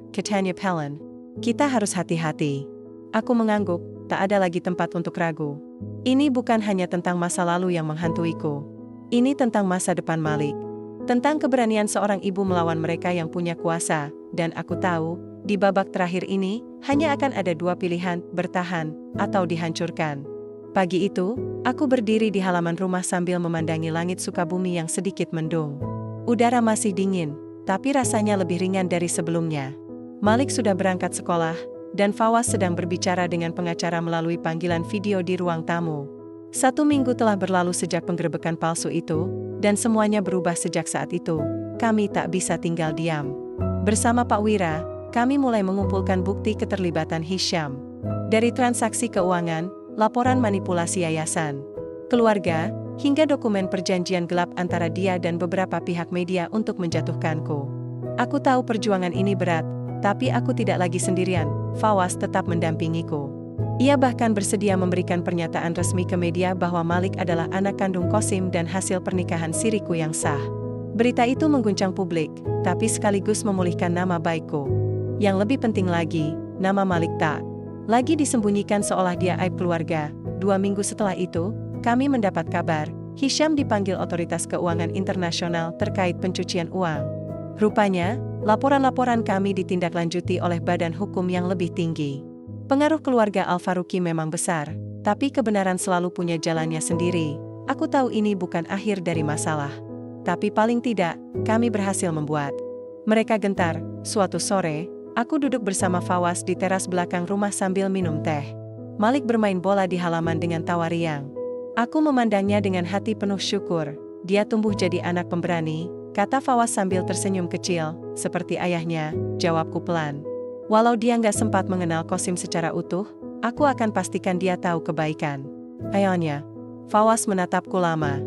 katanya Pelin. Kita harus hati-hati. Aku mengangguk, tak ada lagi tempat untuk ragu. Ini bukan hanya tentang masa lalu yang menghantuiku. Ini tentang masa depan Malik. Tentang keberanian seorang ibu melawan mereka yang punya kuasa. Dan aku tahu, di babak terakhir ini, hanya akan ada 2 pilihan, bertahan, atau dihancurkan. Pagi itu, aku berdiri di halaman rumah sambil memandangi langit Sukabumi yang sedikit mendung. Udara masih dingin, tapi rasanya lebih ringan dari sebelumnya. Malik sudah berangkat sekolah, dan Fawaz sedang berbicara dengan pengacara melalui panggilan video di ruang tamu. 1 minggu telah berlalu sejak penggerebekan palsu itu, dan semuanya berubah sejak saat itu. Kami tak bisa tinggal diam. Bersama Pak Wira, kami mulai mengumpulkan bukti keterlibatan Hisham. Dari transaksi keuangan, laporan manipulasi yayasan, keluarga, hingga dokumen perjanjian gelap antara dia dan beberapa pihak media untuk menjatuhkanku. Aku tahu perjuangan ini berat, tapi aku tidak lagi sendirian. Fawaz tetap mendampingiku. Ia bahkan bersedia memberikan pernyataan resmi ke media bahwa Malik adalah anak kandung Qasim dan hasil pernikahan siriku yang sah. Berita itu mengguncang publik, tapi sekaligus memulihkan nama baikku. Yang lebih penting lagi, nama Malik tak lagi disembunyikan seolah dia aib keluarga. 2 minggu setelah itu, kami mendapat kabar, Hisham dipanggil otoritas keuangan internasional terkait pencucian uang. Rupanya, laporan-laporan kami ditindaklanjuti oleh badan hukum yang lebih tinggi. Pengaruh keluarga Al-Faruqi memang besar, tapi kebenaran selalu punya jalannya sendiri. Aku tahu ini bukan akhir dari masalah. Tapi paling tidak, kami berhasil membuat mereka gentar. Suatu sore, aku duduk bersama Fawaz di teras belakang rumah sambil minum teh. Malik bermain bola di halaman dengan tawa riang. Aku memandangnya dengan hati penuh syukur. Dia tumbuh jadi anak pemberani, kata Fawaz sambil tersenyum kecil, seperti ayahnya. Jawabku pelan. Walau dia nggak sempat mengenal Qasim secara utuh, aku akan pastikan dia tahu kebaikan. Ayahnya. Fawaz menatapku lama.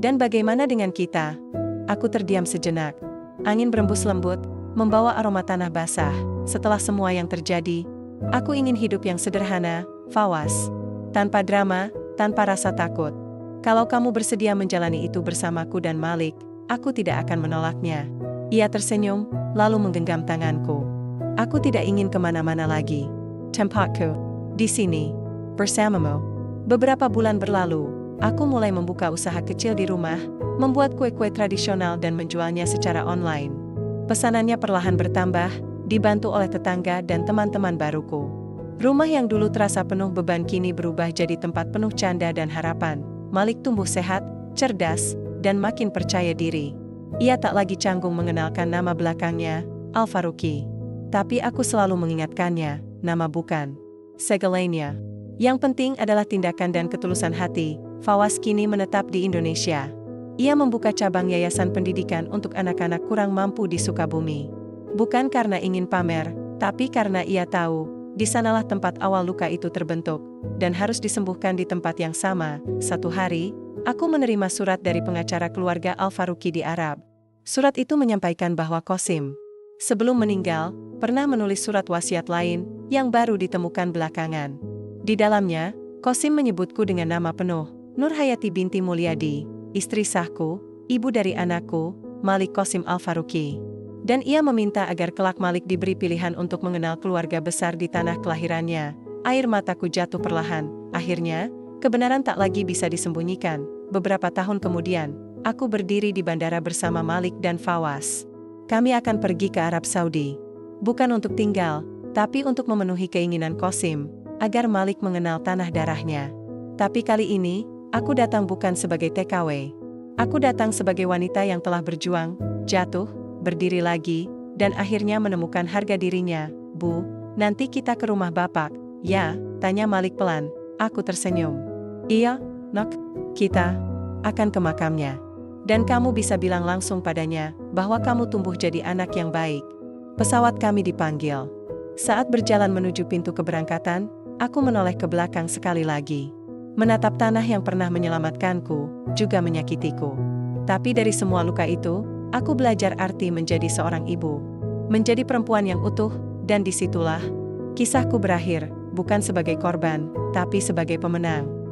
Dan bagaimana dengan kita? Aku terdiam sejenak. Angin berembus lembut, membawa aroma tanah basah. Setelah semua yang terjadi, aku ingin hidup yang sederhana, Fawaz. Tanpa drama, tanpa rasa takut. Kalau kamu bersedia menjalani itu bersamaku dan Malik, aku tidak akan menolaknya. Ia tersenyum, lalu menggenggam tanganku. Aku tidak ingin kemana-mana lagi. Tempatku di sini, bersamamu. Beberapa bulan berlalu, aku mulai membuka usaha kecil di rumah, membuat kue-kue tradisional dan menjualnya secara online. Pesanannya perlahan bertambah, dibantu oleh tetangga dan teman-teman baruku. Rumah yang dulu terasa penuh beban kini berubah jadi tempat penuh canda dan harapan. Malik tumbuh sehat, cerdas, dan makin percaya diri. Ia tak lagi canggung mengenalkan nama belakangnya, Al-Faruqi. Tapi aku selalu mengingatkannya, nama bukan segalanya. Yang penting adalah tindakan dan ketulusan hati. Fawaz kini menetap di Indonesia. Ia membuka cabang yayasan pendidikan untuk anak-anak kurang mampu di Sukabumi. Bukan karena ingin pamer, tapi karena ia tahu, di sanalah tempat awal luka itu terbentuk, dan harus disembuhkan di tempat yang sama. Satu hari, aku menerima surat dari pengacara keluarga Al-Faruqi di Arab. Surat itu menyampaikan bahwa Qasim, sebelum meninggal, pernah menulis surat wasiat lain, yang baru ditemukan belakangan. Di dalamnya, Qasim menyebutku dengan nama penuh, Nur Hayati binti Mulyadi, istri sahku, ibu dari anakku, Malik Qasim Al-Faruqi. Dan ia meminta agar kelak Malik diberi pilihan untuk mengenal keluarga besar di tanah kelahirannya. Air mataku jatuh perlahan. Akhirnya, kebenaran tak lagi bisa disembunyikan. Beberapa tahun kemudian, aku berdiri di bandara bersama Malik dan Fawaz. Kami akan pergi ke Arab Saudi. Bukan untuk tinggal, tapi untuk memenuhi keinginan Qasim, agar Malik mengenal tanah darahnya. Tapi kali ini, aku datang bukan sebagai TKW. Aku datang sebagai wanita yang telah berjuang, jatuh, berdiri lagi, dan akhirnya menemukan harga dirinya. Bu, nanti kita ke rumah Bapak, ya? Tanya Malik pelan. Aku tersenyum. Iya, Nok. Kita akan ke makamnya. Dan kamu bisa bilang langsung padanya bahwa kamu tumbuh jadi anak yang baik. Pesawat kami dipanggil. Saat berjalan menuju pintu keberangkatan, aku menoleh ke belakang sekali lagi. Menatap tanah yang pernah menyelamatkanku, juga menyakitiku. Tapi dari semua luka itu, aku belajar arti menjadi seorang ibu. Menjadi perempuan yang utuh, dan disitulah kisahku berakhir, bukan sebagai korban, tapi sebagai pemenang.